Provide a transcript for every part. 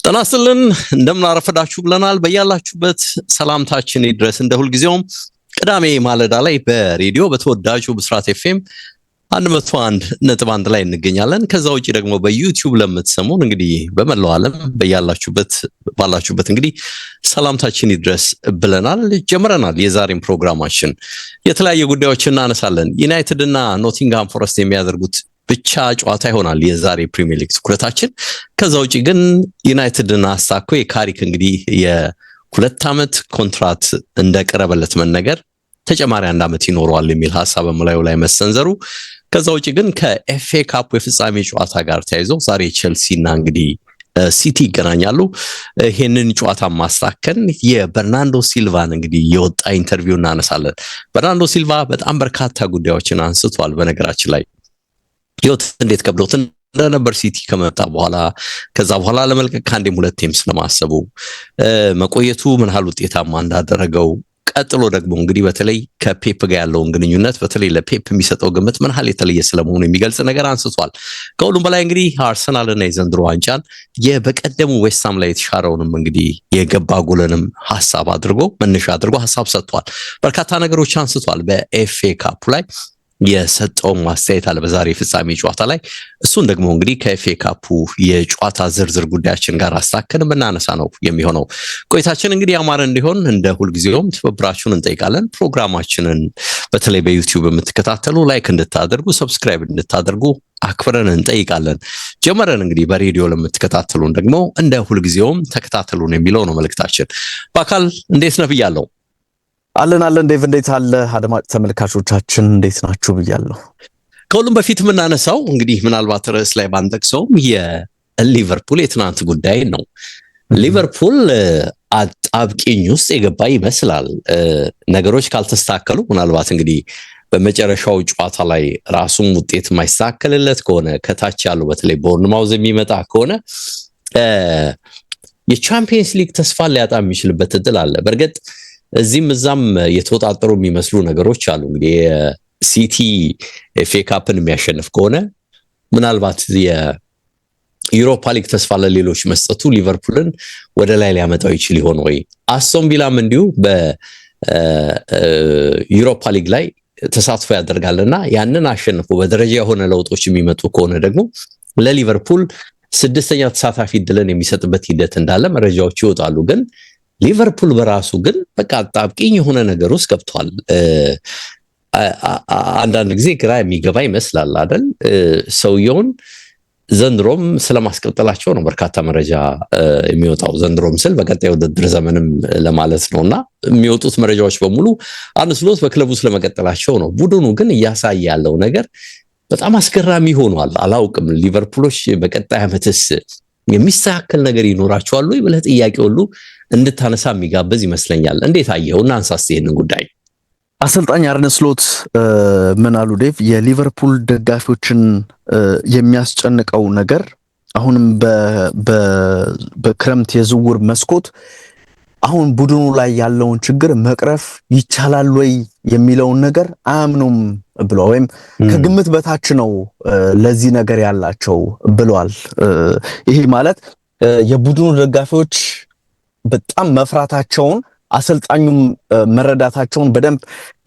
ተናስልን እንደምን አረፈዳችሁ ብለናል። በያላችሁበት ሰላምታችን ይድረስ። እንደ ሁልጊዜውም ቅዳሜ ማለዳ ላይ በሬዲዮ በተወዳጁ ብስራት ኤፍኤም 101.1 ላይ እንገኛለን። ከዛ ውጪ ደግሞ በዩቲዩብ ለምትሰሙን እንግዲህ በመላው ዓለም ባላችሁበት እንግዲህ ሰላምታችን ይድረስ ብለናል። ጀምረናል። የዛሬን ፕሮግራማችን የተለያየ ጉዳዮችን እናነሳለን። ዩናይትድ እና ኖቲንግሃም ፎረስት የሚያደርጉት ብቻ ጨዋታ ይሆናል የዛሬ ፕሪሚየር ሊግ ትኩረታችን። ከዛ ውጪ ግን ዩናይትድን አሳኮ የካሪክ እንግዲህ የ2 ዓመት ኮንትራት እንደቀረበለት መነገር ተጨማሪ 1 ዓመት ይኖረዋል የሚል ሐሳብ በመላዩ ላይ መሰንዘሩ። ከዛ ውጪ ግን ከኤፍኤ ካፕ የፍጻሜ ጨዋታ ጋር ተያይዞ ዛሬ ቼልሲና እንግዲህ ሲቲ ይገናኛሉ። ይሄንን ጨዋታ ማስተካከል የበርናንዶ ሲልቫን እንግዲህ የወጣ ኢንተርቪው እናነሳለን። በርናንዶ ሲልቫ በጣም በርካታ ጉዳዮችን አንስቷል። በነገራችን ላይ ህይወት እንዴት ከብዶት እንደነበር ሲቲ ከመጣ በኋላ ከዛ በኋላ ለመልቀቅ ከአንዴም ሁለቴም ስለማሰቡ መቆየቱ ምን ያህል ውጤታማ እንዳደረገው፣ ቀጥሎ ደግሞ እንግዲህ በተለይ ከፔፕ ጋር ያለውን ግንኙነት በተለይ ለፔፕ የሚሰጠው ግምት ምን ያህል የተለየ ስለመሆኑ የሚገልጽ ነገር አንስቷል። ከሁሉም በላይ እንግዲህ አርሰናልና የዘንድሮ ዋንጫን በቀደሙ ዌስትሃም ላይ የተሻረውንም እንግዲህ የገባ ጎልንም ሐሳብ አድርጎ መነሻ አድርጎ ሐሳብ ሰጥቷል። በርካታ ነገሮች አንስቷል። በኤፍኤ ካፕ ላይ የሰጠው ማስተያየት አለ በዛሬ ፍጻሜ ጨዋታ ላይ። እሱን ደግሞ እንግዲህ ከኤፍኤ ካፑ የጨዋታ ዝርዝር ጉዳያችን ጋር አስተካክለን እናነሳ ነው የሚሆነው። ቆይታችን እንግዲህ ያማረ እንዲሆን እንደ ሁልጊዜውም ትብብራችሁን እንጠይቃለን። ፕሮግራማችንን በተለይ በዩቲዩብ የምትከታተሉ ላይክ እንድታደርጉ፣ ሰብስክራይብ እንድታደርጉ አክብረን እንጠይቃለን። ጀመረን እንግዲህ በሬዲዮ ለምትከታተሉን ደግሞ እንደ ሁልጊዜውም ተከታተሉን የሚለው ነው መልእክታችን። በአካል እንዴት ነህ ብያለሁ። አለን ዴቭ፣ እንዴት አለ? አድማጭ ተመልካቾቻችን እንዴት ናችሁ ብያለሁ። ከሁሉም በፊት የምናነሳው እንግዲህ ምናልባት ርዕስ ላይ ባንጠቅሰውም የሊቨርፑል የትናንት ጉዳይ ነው። ሊቨርፑል አጣብቂኝ ውስጥ የገባ ይመስላል። ነገሮች ካልተስተካከሉ ምናልባት እንግዲህ በመጨረሻው ጨዋታ ላይ ራሱም ውጤት የማይስተካከልለት ከሆነ ከታች ያለው በተለይ ቦርንማውዝ የሚመጣ ከሆነ የቻምፒየንስ ሊግ ተስፋ ሊያጣ የሚችልበት እድል አለ። በእርግጥ እዚህም እዛም የተወጣጠሩ የሚመስሉ ነገሮች አሉ። እንግዲህ የሲቲ ኤፍኤ ካፕን የሚያሸንፍ ከሆነ ምናልባት የዩሮፓ ሊግ ተስፋ ለሌሎች መስጠቱ ሊቨርፑልን ወደ ላይ ሊያመጣው ይችል ይሆን ወይ? አስቶን ቪላም እንዲሁ በዩሮፓ ሊግ ላይ ተሳትፎ ያደርጋልና ያንን አሸንፎ በደረጃ የሆነ ለውጦች የሚመጡ ከሆነ ደግሞ ለሊቨርፑል 6ኛ ተሳታፊ እድልን የሚሰጥበት ሂደት እንዳለ መረጃዎች ይወጣሉ። ግን ሊቨርፑል በራሱ ግን በቃ አጣብቂኝ የሆነ ነገር ውስጥ ገብቷል። አንዳንድ ጊዜ ግራ የሚገባ ይመስላል አይደል? ሰውየውን ዘንድሮም ስለማስቀጠላቸው ነው በርካታ መረጃ የሚወጣው። ዘንድሮም ስል በቀጣይ ውድድር ዘመንም ለማለት ነውና የሚወጡት መረጃዎች በሙሉ አንስሎት በክለቡ ስለመቀጠላቸው ነው። ቡድኑ ግን እያሳየ ያለው ነገር በጣም አስገራሚ ሆኗል። አላውቅም ሊቨርፑሎች በቀጣይ ዓመትስ የሚስተካከል ነገር ይኖራቸዋል ወይ ብለህ ጥያቄ ሁሉ እንድታነሳ የሚጋብዝ ይመስለኛል። እንዴት አየው? እናንሳስ ይሄንን ጉዳይ። አሰልጣኝ አርነ ስሎት ምን አሉ ዴቭ? የሊቨርፑል ደጋፊዎችን የሚያስጨንቀው ነገር አሁንም በክረምት የዝውውር መስኮት አሁን ቡድኑ ላይ ያለውን ችግር መቅረፍ ይቻላል ወይ የሚለውን ነገር አያምኑም ብለዋል። ወይም ከግምት በታች ነው ለዚህ ነገር ያላቸው ብለዋል። ይሄ ማለት የቡድኑ ደጋፊዎች በጣም መፍራታቸውን አሰልጣኙም መረዳታቸውን በደንብ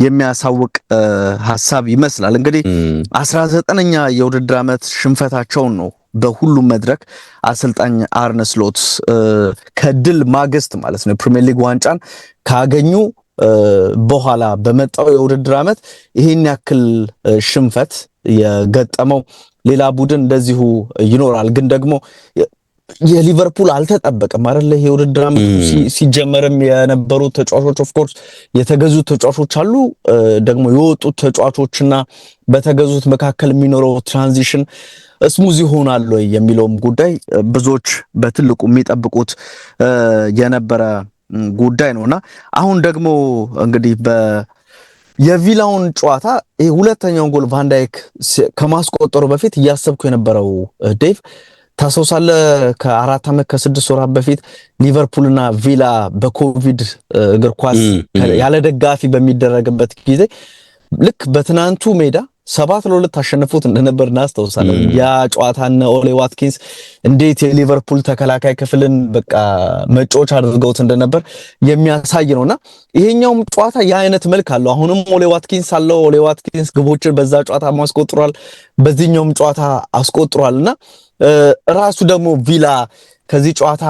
የሚያሳውቅ ሐሳብ ይመስላል። እንግዲህ 19ኛ የውድድር ዓመት ሽንፈታቸውን ነው በሁሉም መድረክ አሰልጣኝ አርነ ስሎት ከድል ማግስት ማለት ነው ፕሪሚየር ሊግ ዋንጫን ካገኙ በኋላ በመጣው የውድድር ዓመት ይሄን ያክል ሽንፈት የገጠመው ሌላ ቡድን እንደዚሁ ይኖራል። ግን ደግሞ የሊቨርፑል አልተጠበቀም አይደል? ይሄ ውድድር ዓመት ሲጀመርም የነበሩት ተጫዋቾች ኦፍ ኮርስ የተገዙት ተጫዋቾች አሉ፣ ደግሞ የወጡት ተጫዋቾችና በተገዙት መካከል የሚኖረው ትራንዚሽን ስሙዝ ይሆናል ወይ የሚለውም ጉዳይ ብዙዎች በትልቁ የሚጠብቁት የነበረ ጉዳይ ነውና አሁን ደግሞ እንግዲህ የቪላውን ጨዋታ ይሄ ሁለተኛውን ጎል ቫንዳይክ ከማስቆጠሩ በፊት እያሰብኩ የነበረው ዴቭ ታስታውሳለህ? ከ4 ዓመት ከ6 ወራት በፊት ሊቨርፑልና ቪላ በኮቪድ እግር ኳስ ያለ ደጋፊ በሚደረግበት ጊዜ ልክ በትናንቱ ሜዳ 7-2 አሸንፎት እንደነበር እናስታውሳለን። ያ ጨዋታና ኦሌ ዋትኪንስ እንዴት የሊቨርፑል ተከላካይ ክፍልን በቃ መጮች አድርገውት እንደነበር የሚያሳይ ነውና ይሄኛውም ጨዋታ ያ አይነት መልክ አለው። አሁንም ኦሌ ዋትኪንስ አለው። ኦሌ ዋትኪንስ ግቦችን በዛ ጨዋታ ማስቆጥሯል፣ በዚህኛውም ጨዋታ አስቆጥሯልና ራሱ ደግሞ ቪላ ከዚህ ጨዋታ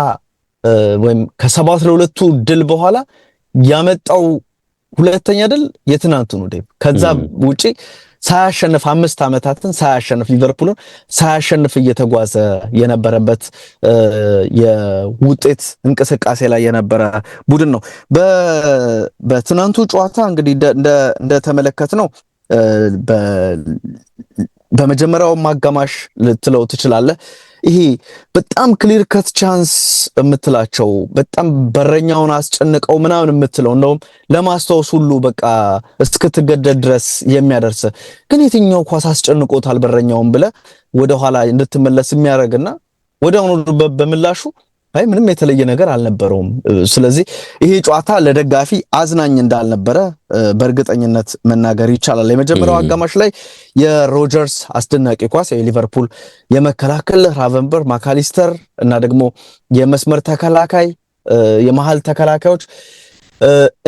ወይም ከ7-2 ድል በኋላ ያመጣው ሁለተኛ ድል የትናንቱ ነው ዴቭ። ከዛ ውጪ ሳያሸንፍ 5 ዓመታትን ሳያሸንፍ ሊቨርፑልን ሳያሸንፍ እየተጓዘ የነበረበት የውጤት እንቅስቃሴ ላይ የነበረ ቡድን ነው። በትናንቱ ጨዋታ እንግዲህ እንደተመለከት ነው በመጀመሪያው ማጋማሽ ልትለው ትችላለህ። ይሄ በጣም ክሊር ከት ቻንስ የምትላቸው በጣም በረኛውን አስጨንቀው ምናምን የምትለው እንደውም ለማስታወስ ሁሉ በቃ እስክትገደድ ድረስ የሚያደርስ ግን የትኛው ኳስ አስጨንቆታል በረኛውን ብለ ወደ ኋላ እንድትመለስ የሚያደርግና ወዲያውኑ በምላሹ አይ ምንም የተለየ ነገር አልነበረውም። ስለዚህ ይሄ ጨዋታ ለደጋፊ አዝናኝ እንዳልነበረ በእርግጠኝነት መናገር ይቻላል። የመጀመሪያው አጋማሽ ላይ የሮጀርስ አስደናቂ ኳስ የሊቨርፑል የመከላከል ራቨንበር፣ ማካሊስተር እና ደግሞ የመስመር ተከላካይ የመሃል ተከላካዮች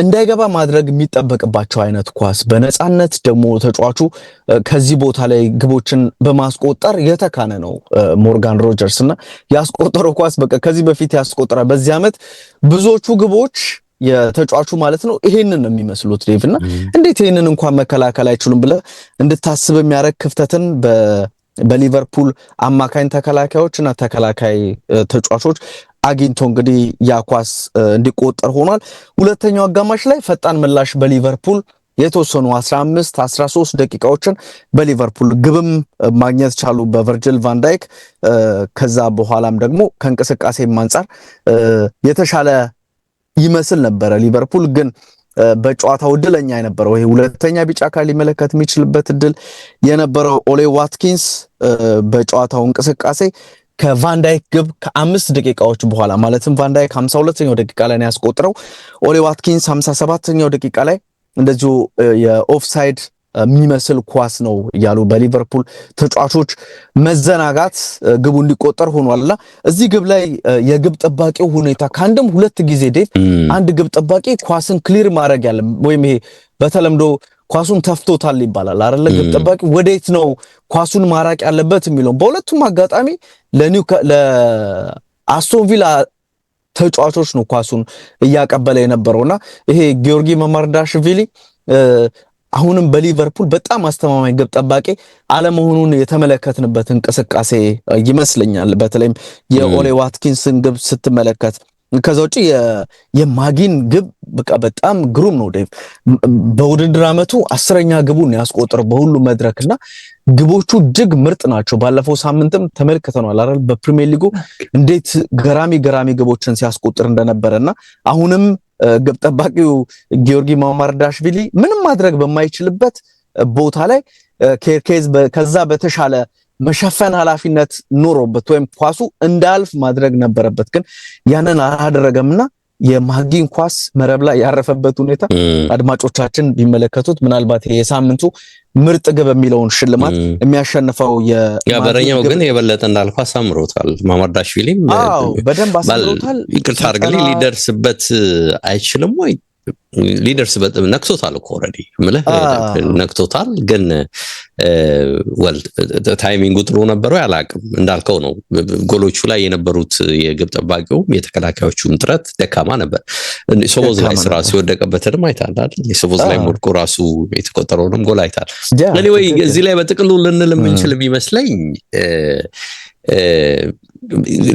እንዳይገባ ማድረግ የሚጠበቅባቸው አይነት ኳስ በነፃነት ደግሞ ተጫዋቹ ከዚህ ቦታ ላይ ግቦችን በማስቆጠር የተካነ ነው ሞርጋን ሮጀርስ እና ያስቆጠረው ኳስ በቃ ከዚህ በፊት ያስቆጠረ በዚህ ዓመት ብዙዎቹ ግቦች የተጫዋቹ ማለት ነው ይሄንን ነው የሚመስሉት ዴቭና እንዴት ይሄንን እንኳን መከላከል አይችሉም ብለ እንድታስብ የሚያረግ ክፍተትን በሊቨርፑል አማካኝ ተከላካዮችና ተከላካይ ተጫዋቾች አግኝቶ እንግዲህ ያኳስ እንዲቆጠር ሆኗል። ሁለተኛው አጋማሽ ላይ ፈጣን ምላሽ በሊቨርፑል የተወሰኑ 15-13 ደቂቃዎችን በሊቨርፑል ግብም ማግኘት ቻሉ በቨርጂል ቫን ዳይክ። ከዛ በኋላም ደግሞ ከእንቅስቃሴም አንፃር የተሻለ ይመስል ነበረ። ሊቨርፑል ግን በጨዋታው እድለኛ የነበረው ይሄ ሁለተኛ ቢጫ ካርድ ሊመለከት የሚችልበት እድል የነበረው ኦሌ ዋትኪንስ በጨዋታው እንቅስቃሴ ከቫን ዳይክ ግብ ከ5 ደቂቃዎች በኋላ ማለትም ቫን ዳይክ 52ኛው ደቂቃ ላይ ነው ያስቆጠረው። ኦሌ ዋትኪንስ 57ኛው ደቂቃ ላይ እንደዚሁ የኦፍሳይድ የሚመስል ኳስ ነው ያሉ በሊቨርፑል ተጫዋቾች መዘናጋት ግቡ እንዲቆጠር ሆኗልና እዚህ ግብ ላይ የግብ ጠባቂው ሁኔታ ከአንድም ሁለት ጊዜ ዴቭ አንድ ግብ ጠባቂ ኳስን ክሊር ማድረግ ያለ ወይም ይሄ በተለምዶ ኳሱን ተፍቶታል ይባላል አይደል? ግብ ጠባቂ ወዴት ነው ኳሱን ማራቅ ያለበት የሚለው በሁለቱም አጋጣሚ ለአስቶን ቪላ ተጫዋቾች ነው ኳሱን እያቀበለ የነበረውና ይሄ ጊዮርጊ መማርዳሽቪሊ አሁንም በሊቨርፑል በጣም አስተማማኝ ግብ ጠባቂ አለመሆኑን የተመለከትንበት እንቅስቃሴ ይመስለኛል። በተለይም የኦሌ ዋትኪንስን ግብ ስትመለከት ከዛ ውጪ የማጊን ግብ በቃ በጣም ግሩም ነው ዴቭ። በውድድር ዓመቱ 10ኛ ግቡን ያስቆጠረ በሁሉ መድረክና ግቦቹ እጅግ ምርጥ ናቸው። ባለፈው ሳምንትም ተመልክተናል አይደል በፕሪሚየር ሊጉ እንዴት ገራሚ ግቦችን ሲያስቆጥር እንደነበረና አሁንም ግብ ጠባቂው ጊዮርጊ ማማርዳሽቪሊ ምንም ማድረግ በማይችልበት ቦታ ላይ ኬርኬዝ ከዛ በተሻለ መሸፈን ኃላፊነት ኖሮበት ወይም ኳሱ እንዳልፍ ማድረግ ነበረበት ግን ያንን አላደረገምና የማጊን ኳስ መረብ ላይ ያረፈበት ሁኔታ አድማጮቻችን ቢመለከቱት ምናልባት የሳምንቱ ምርጥ ግብ የሚለውን ሽልማት የሚያሸንፈው ያበረኛው ግን የበለጠ እንዳልኩ አሳምሮታል። ማማርዳሽቪሊም በደንብ አሳምሮታል። ይቅርታ አድርግልኝ ሊደርስበት አይችልም ወይ ሊደርስበት ነክቶታል እኮ ኦሬዲ ማለት ነክቶታል ግን ታይሚንጉ ጥሩ ነበረው ያላቅም እንዳልከው ነው። ጎሎቹ ላይ የነበሩት የግብ ጠባቂው የተከላካዮቹም ጥረት ደካማ ነበር። ሶቦዝ ላይ ስራ ሲወደቀበትም አይታል አይደል? ሶቦዝ ላይ ሞድቆ ራሱ የተቆጠረውንም ጎል አይታል። anyway እዚህ ላይ በጥቅሉ ልንል የምንችል ይመስለኝ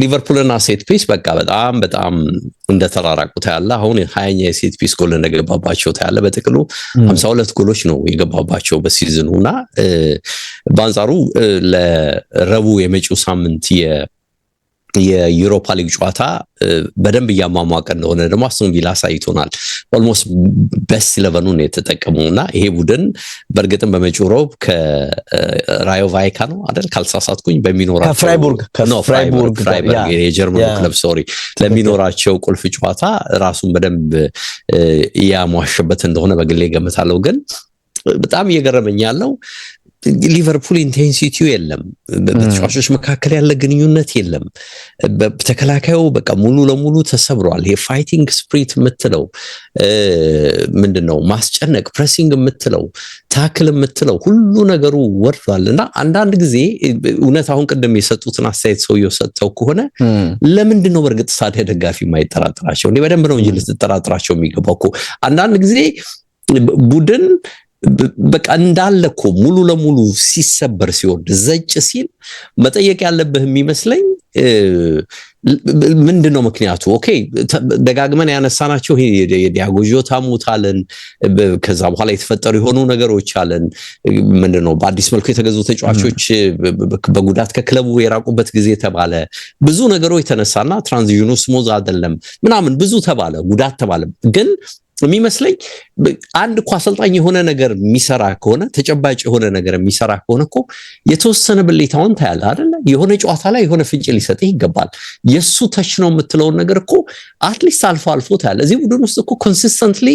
ሊቨርፑልና ሴት ፒስ በቃ በጣም እንደተራራቁት ያለ አሁን 20ኛ የሴት ፒስ ጎል እንደገባባቸው ታያለ። በጥቅሉ 52 ጎሎች ነው የገባባቸው በሲዝኑና በአንጻሩ ለረቡ የመጪው ሳምንት የዩሮፓ ሊግ ጨዋታ በደንብ እያሟሟቀ እንደሆነ ደግሞ አስቶን ቪላ አሳይቶናል። ኦልሞስት ቤስት 11ን የተጠቀሙና ይሄ ቡድን በእርግጥም በመጪው ሮብ ከራዮ ቫይካ ነው አይደል ካልተሳሳትኩኝ በሚኖራቸው ፍራይቡርግ የጀርመኑ ክለብ ለሚኖራቸው ቁልፍ ጨዋታ ራሱን በደንብ ያሟሸበት እንደሆነ በግሌ ገምታለሁ። ግን በጣም እየገረመኝ ያለው ሊቨርፑል ኢንቴንሲቲው የለም፣ በተጫዋቾች መካከል ያለ ግንኙነት የለም። በተከላካዩ በቃ ሙሉ ለሙሉ ተሰብሯል። ይሄ ፋይቲንግ ስፕሪት የምትለው ምንድነው፣ ማስጨነቅ፣ ፕሬሲንግ የምትለው፣ ታክል የምትለው ሁሉ ነገሩ ወርዷል። እና አንዳንድ ጊዜ እውነት አሁን ቅድም የሰጡትን አስተያየት ሰውየው ሰጥተው ከሆነ ለምንድን ነው በእርግጥ ሳዲያ ደጋፊ የማይጠራጥራቸው? እኔ በደንብ ነው እንጂ ልትጠራጥራቸው የሚገባው እኮ አንዳንድ ጊዜ ቡድን በቃ እንዳለ እኮ ሙሉ ለሙሉ ሲሰበር ሲወርድ ዘጭ ሲል መጠየቅ ያለብህ የሚመስለኝ ምንድነው ምክንያቱ? ኦኬ ደጋግመን ያነሳናቸው የዲያጎ ጆታ ሙታልን ከዛ በኋላ የተፈጠሩ የሆኑ ነገሮች አለን። ምንድነው በአዲስ መልኩ የተገዙ ተጫዋቾች በጉዳት ከክለቡ የራቁበት ጊዜ ተባለ። ብዙ ነገሮች የተነሳና ትራንዚሽኑ ስሙዝ አይደለም ምናምን ብዙ ተባለ፣ ጉዳት ተባለ። ግን የሚመስለኝ አንድ እኮ አሰልጣኝ የሆነ ነገር የሚሰራ ከሆነ ተጨባጭ የሆነ ነገር የሚሰራ ከሆነ እኮ የተወሰነ ብሌታውን ታያለ አይደለ? የሆነ ጨዋታ ላይ የሆነ ፍንጭ ሊሰጥህ ይገባል። የሱ ተች ነው የምትለውን ነገር እኮ አትሊስት አልፎ አልፎ ታያለ። እዚህ ቡድን ውስጥ እኮ ኮንሲስተንትሊ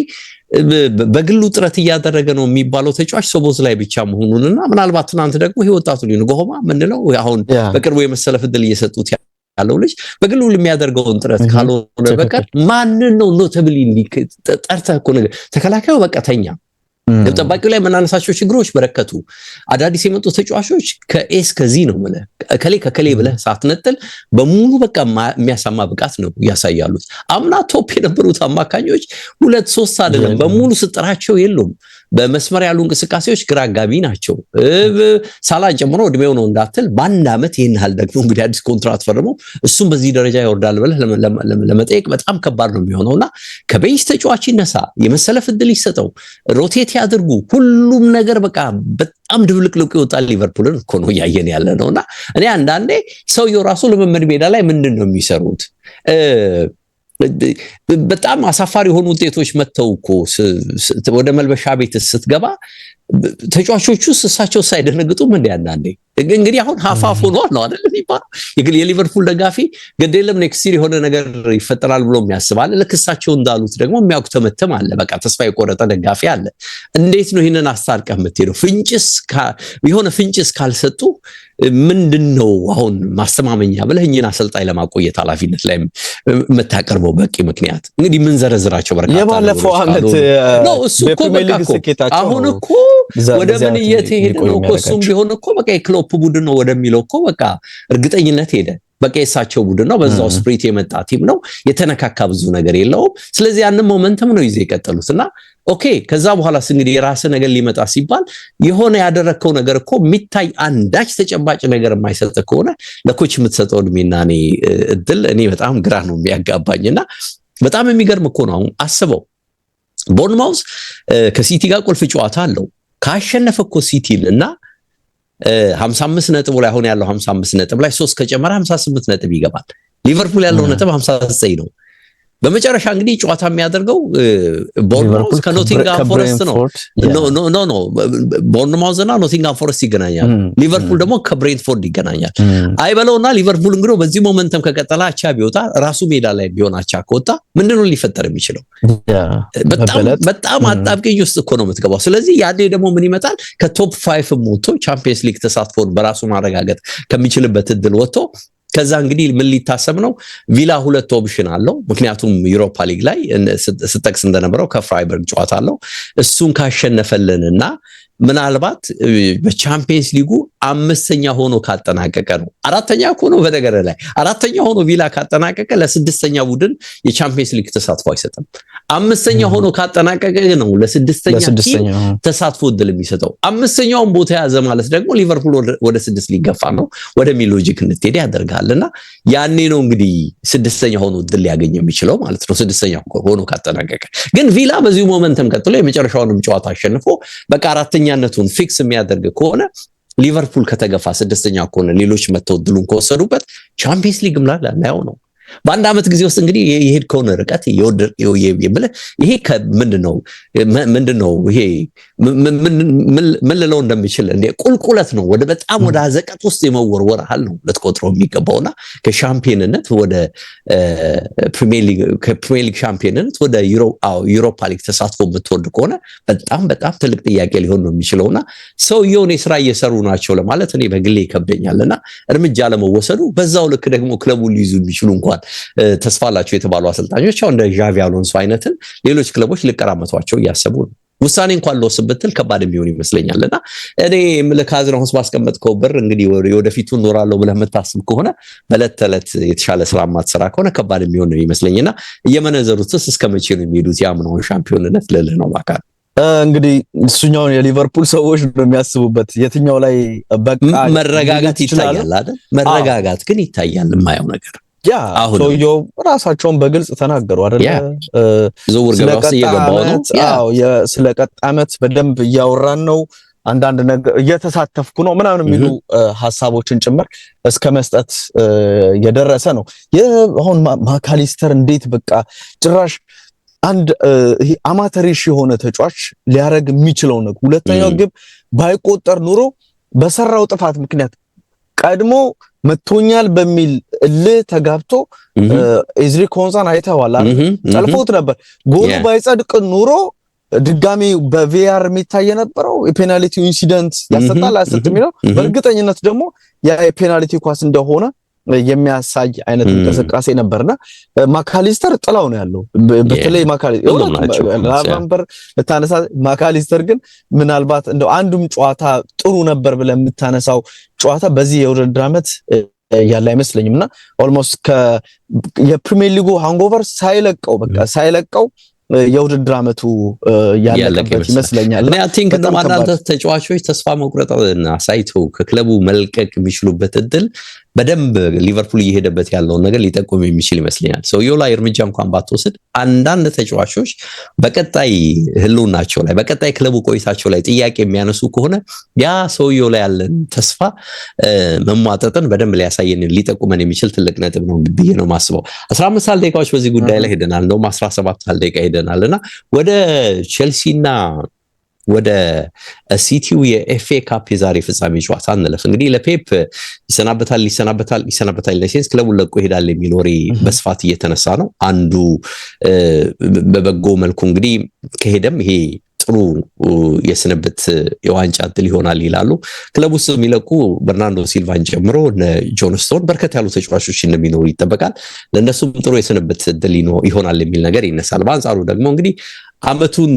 በግሉ ጥረት እያደረገ ነው የሚባለው ተጫዋች ሶቦዝ ላይ ብቻ መሆኑንና ምናልባት ትናንት ደግሞ ይሄ ወጣቱ ሊንጎማ ምንለው አሁን በቅርቡ የመሰለፍ ዕድል እየሰጡት ያለው ልጅ በግሉ የሚያደርገውን ጥረት ካልሆነ በቀር ማንን ነው ኖተብሊ ጠርተህ እኮ ነገር ተከላካዩ በቃ ተኛ። ጠባቂው ላይ መናነሳቸው ችግሮች በረከቱ። አዳዲስ የመጡ ተጫዋቾች ከኤስ ከዚህ ነው ማለት ከከሌ ብለህ ሳትነጥል በሙሉ በቃ የሚያሳማ ብቃት ነው ያሳያሉት። አምና ቶፕ የነበሩት አማካኞች 2-3 አይደለም በሙሉ ስጥራቸው የሉም። በመስመር ያሉ እንቅስቃሴዎች ግራ አጋቢ ናቸው። ሳላን ጨምሮ እድሜው ነው እንዳትል በአንድ ዓመት ይሄን ያህል ደግሞ እንግዲህ አዲስ ኮንትራት ፈርሞ እሱም በዚህ ደረጃ ይወርዳል ብለህ ለመጠየቅ በጣም ከባድ ነው የሚሆነውና ከቤንች ተጫዋች ይነሳ፣ የመሰለፍ ዕድል ይሰጠው፣ ሮቴት ያድርጉ፣ ሁሉም ነገር በቃ በጣም ድብልቅልቁ ይወጣል። ሊቨርፑልን እኮ ነው እያየን ያለ ነውና እኔ አንዳንዴ ሰውየው ራሱ ልምምድ ሜዳ ላይ ምንድን ነው የሚሰሩት? በጣም አሳፋሪ የሆኑ ውጤቶች መተው እኮ ወደ መልበሻ ቤት ስትገባ ተጫዋቾቹ እሳቸው ሳይደነግጡም እንደ አንዳንዴ እንግዲህ አሁን ሀፋፍ ሆኗል ነው አይደል የሚባለው። የሊቨርፑል ደጋፊ ገደለም ኔክስት ይር የሆነ ነገር ይፈጠራል ብሎ የሚያስባል። ለክሳቸው እንዳሉት ደግሞ የሚያውቁተመተም አለ። በቃ ተስፋ የቆረጠ ደጋፊ አለ። እንዴት ነው ይሄንን አስታርቀህ የምትሄደው? የሆነ ፍንጭስ ካልሰጡ ምንድነው አሁን ማስተማመኛ ብለህ እኛን አሰልጣኝ ለማቆየት ኃላፊነት ላይ የምታቀርበው በቂ ምክንያት? እንግዲህ ምን ዘረዝራቸው በርካታ የባለፈው ዓመት ነው እሱ እኮ በቃ አሁን እኮ ወደ ምን እየተሄደ ነው እኮ እሱም ቢሆን እኮ በቃ የክሎፕ ቡድን ነው ወደሚለው እኮ በቃ እርግጠኝነት ሄደ። በቃ የሳቸው ቡድን ነው፣ በዛው ስፕሪት የመጣ ቲም ነው፣ የተነካካ ብዙ ነገር የለውም። ስለዚህ ያንን ሞመንተም ነው ይዘው የቀጠሉትና ኦኬ ከዛ በኋላ እንግዲህ የራስ ነገር ሊመጣ ሲባል የሆነ ያደረከው ነገር እኮ የሚታይ አንዳች ተጨባጭ ነገር የማይሰጥ ከሆነ ለኮች የምትሰጠው እድሜና እድል እኔ በጣም ግራ ነው የሚያጋባኝና በጣም የሚገርም እኮ ነው። አሁን አስበው ቦርንማውዝ ከሲቲ ጋር ቁልፍ ጨዋታ አለው። ካሸነፈ እኮ ሲቲን እና 55 ነጥብ ላይ አሁን ያለው 55 ነጥብ ላይ 3 ከጨመረ 58 ነጥብ ይገባል። ሊቨርፑል ያለው ነጥብ 59 ነው። በመጨረሻ እንግዲህ ጨዋታ የሚያደርገው ቦርንማውዝ ከኖቲንጋም ፎረስት ነው። ኖ ቦርንማውዝ እና ኖቲንጋም ፎረስት ይገናኛል። ሊቨርፑል ደግሞ ከብሬንትፎርድ ይገናኛል። አይበለውና ሊቨርፑል እንግዲህ በዚህ ሞመንተም ከቀጠለ አቻ ቢወጣ ራሱ ሜዳ ላይ ቢሆን አቻ ከወጣ ምንድነው ሊፈጠር የሚችለው? በጣም አጣብቂኝ ውስጥ እኮ ነው የምትገባው። ስለዚህ ያኔ ደግሞ ምን ይመጣል? ከቶፕ 5 ሞቶ ቻምፒየንስ ሊግ ተሳትፎን በራሱ ማረጋገጥ ከሚችልበት እድል ወጥቶ ከዛ እንግዲህ ምን ሊታሰብ ነው? ቪላ 2 ኦፕሽን አለው። ምክንያቱም ዩሮፓ ሊግ ላይ ስጠቅስ እንደነበረው ከፍራይበርግ ጨዋታ አለው። እሱን ካሸነፈልንና ምናልባት በቻምፒየንስ ሊጉ 5ኛ ሆኖ ካጠናቀቀ ነው። 4ኛ ሆኖ በነገር ላይ 4ኛ ሆኖ ቪላ ካጠናቀቀ ለ6ኛ ቡድን የቻምፒየንስ ሊግ ተሳትፎ አይሰጥም። 5ኛ ሆኖ ካጠናቀቀ ነው ለ6ኛ ቲም ተሳትፎ እድል የሚሰጠው። 5ኛውን ቦታ ያዘ ማለት ደግሞ ሊቨርፑል ወደ 6 ሊገፋ ነው ወደሚል ሎጂክ እንድትሄድ ያደርጋልና ያኔ ነው እንግዲህ 6ኛ ሆኖ እድል ሊያገኝ የሚችለው ማለት ነው። 6ኛ ሆኖ ካጠናቀቀ ግን ቪላ በዚህ ሞመንተም ቀጥሎ የመጨረሻውንም ጨዋታ አሸንፎ በቃ 4ኛነቱን ፊክስ የሚያደርግ ከሆነ ሊቨርፑል ከተገፋ 6ኛ ከሆነ ሌሎች መተው ድሉን ከወሰዱበት ቻምፒየንስ ሊግ ላይ ነው። በአንድ ዓመት ጊዜ ውስጥ እንግዲህ የሄድከውን ርቀት ይሄ ምንድነው ይሄ ምን ልለው እንደምችል እንደ ቁልቁለት ነው። በጣም ወደ አዘቀት ውስጥ የመወርወር ሐል ነው ለተቆጥሮ የሚገባውና ከሻምፒዮንነት ወደ ፕሪሚየር ሊግ ሻምፒዮንነት ወደ ዩሮፓ ሊግ ተሳትፎ የምትወርድ ከሆነ በጣም ትልቅ ጥያቄ ሊሆን ነው የሚችለውና ሰውየው ነው ስራ እየሰሩ ናቸው ለማለት እኔ በግሌ ይከብደኛልና እርምጃ ለመወሰዱ በዛው ልክ ደግሞ ክለቡን ሊይዙ የሚችሉ እንኳን ተስፋ አላቸው የተባሉ አሰልጣኞች አሁን እንደ ዣቪ አሎንሶ አይነትን ሌሎች ክለቦች ሊቀራመቷቸው እያሰቡ ነው። ውሳኔ እንኳን ለወስብትል ከባድ የሚሆን ይመስለኛልና እኔ ምልካዝና ሆስ ባስቀመጥከው ብር እንግዲህ ወደፊቱ ኖራለሁ ብለህ የምታስብ ከሆነ በለት ተለት የተሻለ ስራ ማትሰራ ከሆነ ከባድ የሚሆን ነው ይመስለኝና እየመነዘሩትስ እስከመቼ ነው የሚሄዱት ያምነውን ሻምፒዮንነት ልልህ ነው ማካል እንግዲህ እሱኛውን የሊቨርፑል ሰዎች ነው የሚያስቡበት የትኛው ላይ በቃ መረጋጋት ይታያል አይደል? መረጋጋት ግን ይታያል የማየው ነገር ያ ሰውየው ራሳቸውን በግልጽ ተናገሩ አይደል? ዝውውር ገበያ ውስጥ እየገባው ነው። ስለ ቀጣይ ዓመት በደንብ እያወራን ነው፣ አንዳንድ ነገር እየተሳተፍኩ ነው ምናምን የሚሉ ሐሳቦችን ጭምር እስከ መስጠት የደረሰ ነው። አሁን ማካሊስተር እንዴት በቃ ጭራሽ አንድ ይሄ አማተሪሽ የሆነ ተጫዋች ሊያረግ የሚችለው ነው። ሁለተኛው ግብ ባይቆጠር ኑሮ በሰራው ጥፋት ምክንያት ቀድሞ መቶኛል በሚል ተጋብቶ ኤዝሪ ኮንሳን አይተዋል ጠልፎት ነበር። ጎሉ ባይጸድቅ ኑሮ ድጋሚ በቪአር የሚታይ የነበረው የፔናልቲ ኢንሲደንት ያሰጣል አይሰጥም የሚለው በእርግጠኝነት ደግሞ ያ የፔናልቲ ኳስ እንደሆነ የሚያሳይ አይነት እንቅስቃሴ ነበርና ማካሊስተር ጥላው ነው ያለው። በተለይ ማካሊስተር ግን ምናልባት እንደው አንዱም ጨዋታ ጥሩ ነበር ብለን የምታነሳው ጨዋታ በዚህ የውድድር ዓመት ያለ አይመስለኝምና ኦልሞስት የፕሪሚየር ሊጉ ሃንጎቨር ሳይለቀው የውድድር ዓመቱ ያለቀበት ይመስለኛል። እኔ አይ ቲንክ አንዳንድ ተጫዋቾች ተስፋ መቁረጥን አሳይተው ከክለቡ መልቀቅ የሚችሉበት እድል በደንብ ሊቨርፑል እየሄደበት ያለውን ነገር ሊጠቁም የሚችል ይመስለኛል። ሰውየው ላይ እርምጃ እንኳን ባትወስድ አንዳንድ ተጫዋቾች በቀጣይ ህልውናቸው ላይ በቀጣይ ክለቡ ቆይታቸው ላይ ጥያቄ የሚያነሱ ከሆነ ያ ሰውየው ላይ ያለን ተስፋ መሟጠጥን በደንብ ሊያሳየን ሊጠቁመን የሚችል ትልቅ ነጥብ ነው ብዬ ነው ማስበው። 15 ደቂቃዎች በዚህ ጉዳይ ላይ ሄደናል። እንደውም 17 ደቂቃ ሄደናልና ወደ ቼልሲና ወደ ሲቲው የኤፍኤ ካፕ የዛሬ ፍጻሜ ጨዋታ እንለፍ። እንግዲህ ለፔፕ ይሰናበታል ለሴንስ ክለቡን ለቆ ይሄዳል የሚል ወሬ በስፋት እየተነሳ ነው። አንዱ በበጎ መልኩ እንግዲህ ከሄደም ይሄ ጥሩ የስንብት የዋንጫ እድል ይሆናል ይላሉ። ክለቡ ውስጥ የሚለቁ በርናርዶ ሲልቫን ጨምሮ ጆን ስቶን በርከት ያሉ ተጫዋቾች እንደሚኖሩ ይጠበቃል። ለእነሱም ጥሩ የስንብት እድል ይሆናል የሚል ነገር ይነሳል። በአንጻሩ ደግሞ እንግዲህ አመቱን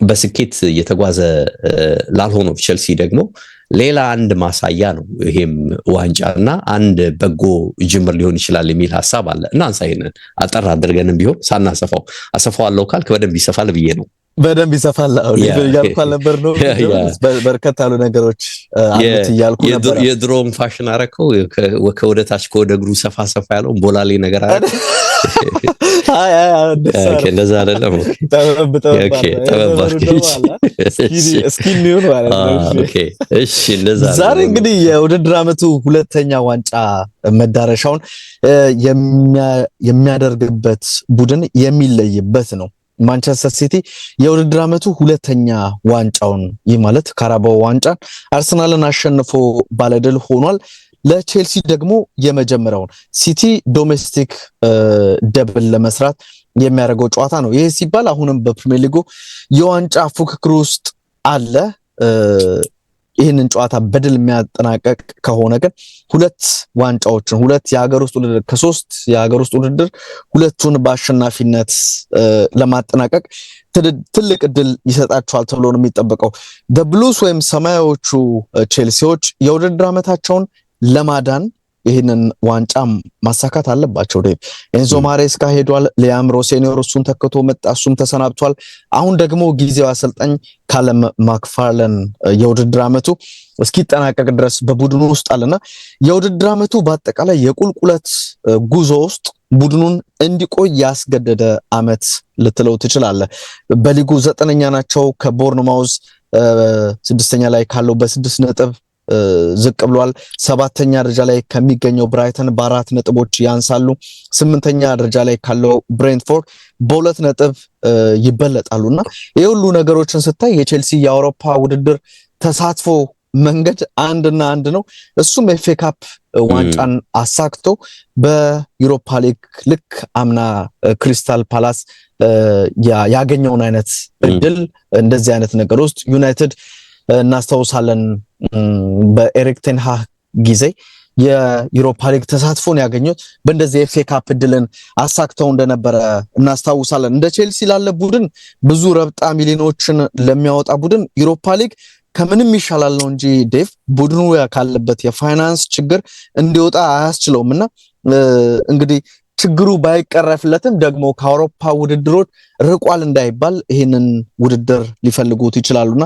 በስኬት እየተጓዘ ላልሆነው ቼልሲ ደግሞ ሌላ አንድ ማሳያ ነው ይሄም ዋንጫና አንድ በጎ ጅምር ሊሆን ይችላል የሚል ሐሳብ አለ እና አንሳይነን አጠር አድርገንም ቢሆን ሳናሰፋው አሰፋዋለሁ ካልክ በደንብ ይሰፋል ብዬ ነው። በደንብ ይሰፋል ያልኳል ነበር ነው በርከት ያሉ ነገሮች አሉት ያልኩ ነበር። የድሮም ፋሽን አረከው ከወደታች ከወደ እግሩ ሰፋ ያለው ቦላሌ ነገር አረ እንደዛ አይደለም። ዛሬ እንግዲህ የውድድር ዓመቱ ሁለተኛ ዋንጫ መዳረሻውን የሚያደርግበት ቡድን የሚለይበት ነው። ማንቸስተር ሲቲ የውድድር ዓመቱ ሁለተኛ ዋንጫውን ይህ ማለት ካራባኦ ዋንጫን አርሰናልን አሸንፎ ባለድል ሆኗል። ለቼልሲ ደግሞ የመጀመሪያውን ሲቲ ዶሜስቲክ ደብል ለመስራት የሚያደርገው ጨዋታ ነው። ይሄ ሲባል አሁንም በፕሪሚየር ሊጉ የዋንጫ ፉክክር ውስጥ አለ። ይህንን ጨዋታ በድል የሚያጠናቀቅ ከሆነ ግን ሁለት ዋንጫዎችን የሀገር ውስጥ ውድድር ከሶስት የሀገር ውስጥ ውድድር ሁለቱን በአሸናፊነት ለማጠናቀቅ ትልቅ እድል ይሰጣቸዋል ተብሎ ነው የሚጠበቀው። ብሉስ ወይም ሰማያዎቹ ቼልሲዎች የውድድር ዓመታቸውን ለማዳን ይህንን ዋንጫ ማሳካት አለባቸው። ኤንዞ ማሬስካ ሄዷል። ሊያም ሮሴኒዮር እሱን ተክቶ መጣ፣ እሱም ተሰናብቷል። አሁን ደግሞ ጊዜው አሰልጣኝ ካለም ማክፋርለን የውድድር ዓመቱ እስኪጠናቀቅ ድረስ በቡድኑ ውስጥ አለና የውድድር ዓመቱ በአጠቃላይ የቁልቁለት ጉዞ ውስጥ ቡድኑን እንዲቆይ ያስገደደ ዓመት ልትለው ትችላለህ። በሊጉ 9ኛ ናቸው። ከቦርንማውዝ 6ኛ ላይ ካለው በ6 ነጥብ ዝቅ ብሏል። 7ኛ ደረጃ ላይ ከሚገኘው ብራይተን በ4 ነጥቦች ያንሳሉ። 8ኛ ደረጃ ላይ ካለው ብሬንትፎርድ በ2 ነጥብ ይበለጣሉና ይሄ ሁሉ ነገሮችን ስታይ የቼልሲ የአውሮፓ ውድድር ተሳትፎ መንገድ አንድና አንድ ነው። እሱም ኤፍ ኤ ካፕ ዋንጫን አሳክቶ በዩሮፓ ሊግ ልክ አምና ክሪስታል ፓላስ ያገኘውን አይነት እድል እንደዚህ አይነት ነገር ውስጥ ዩናይትድ እናስታውሳለን በኤሪክ ቴን ሃግ ጊዜ የዩሮፓ ሊግ ተሳትፎን ያገኙት በእንደዚህ ኤፍ ኤ ካፕ እድልን አሳክተው እንደነበረ እናስታውሳለን። እንደ ቼልሲ ላለ ቡድን ብዙ ረብጣ ሚሊዮኖችን ለሚያወጣ ቡድን ዩሮፓ ሊግ ከምንም ይሻላል ነው እንጂ ዴቭ ቡድኑ ካለበት የፋይናንስ ችግር እንዲወጣ አያስችለውምና እንግዲህ ችግሩ ባይቀረፍለትም ደግሞ ከአውሮፓ ውድድሮች ርቋል እንዳይባል ይሄንን ውድድር ሊፈልጉት ይችላሉና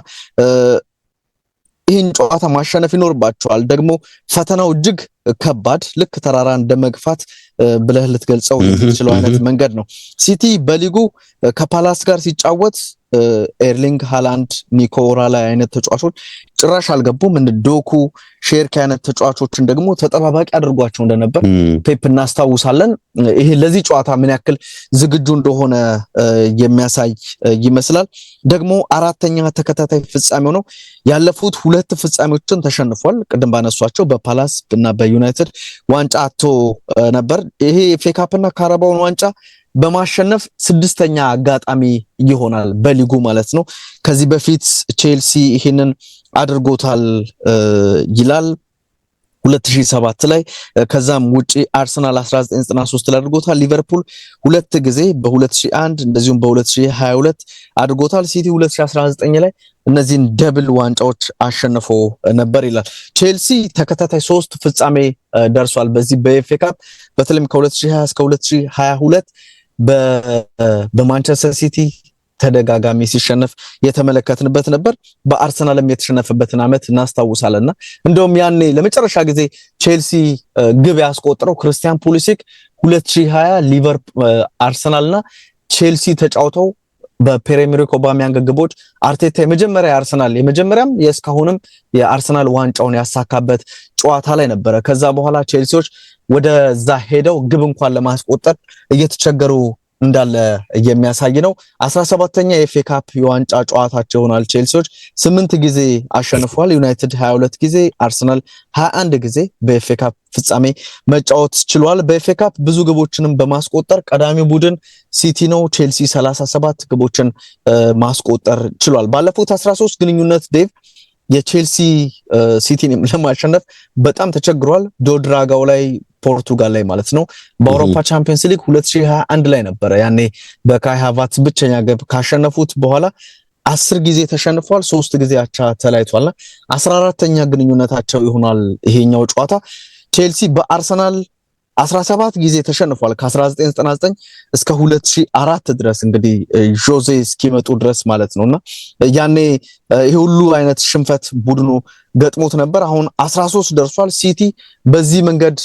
ይህን ጨዋታ ማሸነፍ ይኖርባቸዋል። ደግሞ ፈተናው እጅግ ከባድ ልክ ተራራ እንደመግፋት ብለህ ልትገልጸው የምትችለው አይነት መንገድ ነው። ሲቲ በሊጉ ከፓላስ ጋር ሲጫወት ኤርሊንግ ሃላንድ ኒኮ ራላይ አይነት ተጫዋቾች ጭራሽ አልገቡም። እንደ ዶኩ ሼርኪ አይነት ተጫዋቾችን ደግሞ ተጠባባቂ አድርጓቸው እንደነበር ፔፕ እናስታውሳለን። ይሄ ለዚህ ጨዋታ ምን ያክል ዝግጁ እንደሆነ የሚያሳይ ይመስላል። ደግሞ 4ኛ ተከታታይ ፍጻሜው ነው። ያለፉት 2 ፍጻሜዎችን ተሸንፏል። ቅድም ባነሷቸው በፓላስ እና በዩናይትድ ዋንጫ አጥቶ ነበር። ይሄ ኤፍ ኤ ካፕ እና ካራባውን ዋንጫ በማሸነፍ 6ኛ አጋጣሚ ይሆናል በሊጉ ማለት ነው። ከዚህ በፊት ቼልሲ ይሄንን አድርጎታል ይላል 2007 ላይ ከዛም ውጪ አርሰናል 1993 ላይ አድርጎታል። ሊቨርፑል 2 ጊዜ በ2001 እንደዚሁም በ2022 አድርጎታል። ሲቲ 2019 ላይ እነዚህን ደብል ዋንጫዎች አሸንፎ ነበር ይላል። ቼልሲ ተከታታይ 3 ፍጻሜ ደርሷል በዚህ በኤፍ ኤ ካፕ በተለይም ከ2020 እስከ 2022 በማንቸስተር ሲቲ ተደጋጋሚ ሲሸነፍ የተመለከትንበት ነበር። በአርሰናልም የተሸነፈበትን አመት እናስታውሳለንና እንደውም ያኔ ለመጨረሻ ጊዜ ቼልሲ ግብ ያስቆጠረው ክርስቲያን ፑሊሲክ 2020 ሊቨርፑል አርሰናልና ቼልሲ ተጫውተው በፒየር-ኤመሪክ ኦባሚያንግ ግቦች አርቴታ የመጀመሪያ አርሰናል የመጀመሪያም የእስካሁንም የአርሰናል ዋንጫውን ያሳካበት ጨዋታ ላይ ነበረ። ከዛ በኋላ ቼልሲዎች ወደዛ ሄደው ግብ እንኳን ለማስቆጠር እየተቸገሩ እንዳለ የሚያሳይ ነው። 17ኛ የኤፍ ኤ ካፕ የዋንጫ ጨዋታቸው ሆኗል። ቼልሲዎች 8 ጊዜ አሸንፏል። ዩናይትድ 22 ጊዜ፣ አርሰናል 21 ጊዜ በኤፍ ኤ ካፕ ፍጻሜ መጫወት ችሏል። በኤፍ ኤ ካፕ ብዙ ግቦችንም በማስቆጠር ቀዳሚ ቡድን ሲቲ ነው። ቼልሲ 37 ግቦችን ማስቆጠር ችሏል። ባለፉት 13 ግንኙነት ዴቭ የቼልሲ ሲቲን ለማሸነፍ በጣም ተቸግሯል። ዶድራጋው ላይ ፖርቱጋል ላይ ማለት ነው። በአውሮፓ ቻምፒየንስ ሊግ 2021 ላይ ነበረ ያኔ በካይ ሃቨርትዝ ብቸኛ ግብ ካሸነፉት በኋላ 10 ጊዜ ተሸንፏል፣ 3 ጊዜ አቻ ተለያይቷልና 14ኛ ግንኙነታቸው ይሆናል ይሄኛው ጨዋታ። ቼልሲ በአርሰናል 17 ጊዜ ተሸንፏል ከ1999 እስከ 2004 ድረስ እንግዲህ ጆዜ እስኪመጡ ድረስ ማለት ነውና ያኔ ይሄ ሁሉ አይነት ሽንፈት ቡድኑ ገጥሞት ነበር። አሁን 13 ደርሷል። ሲቲ በዚህ መንገድ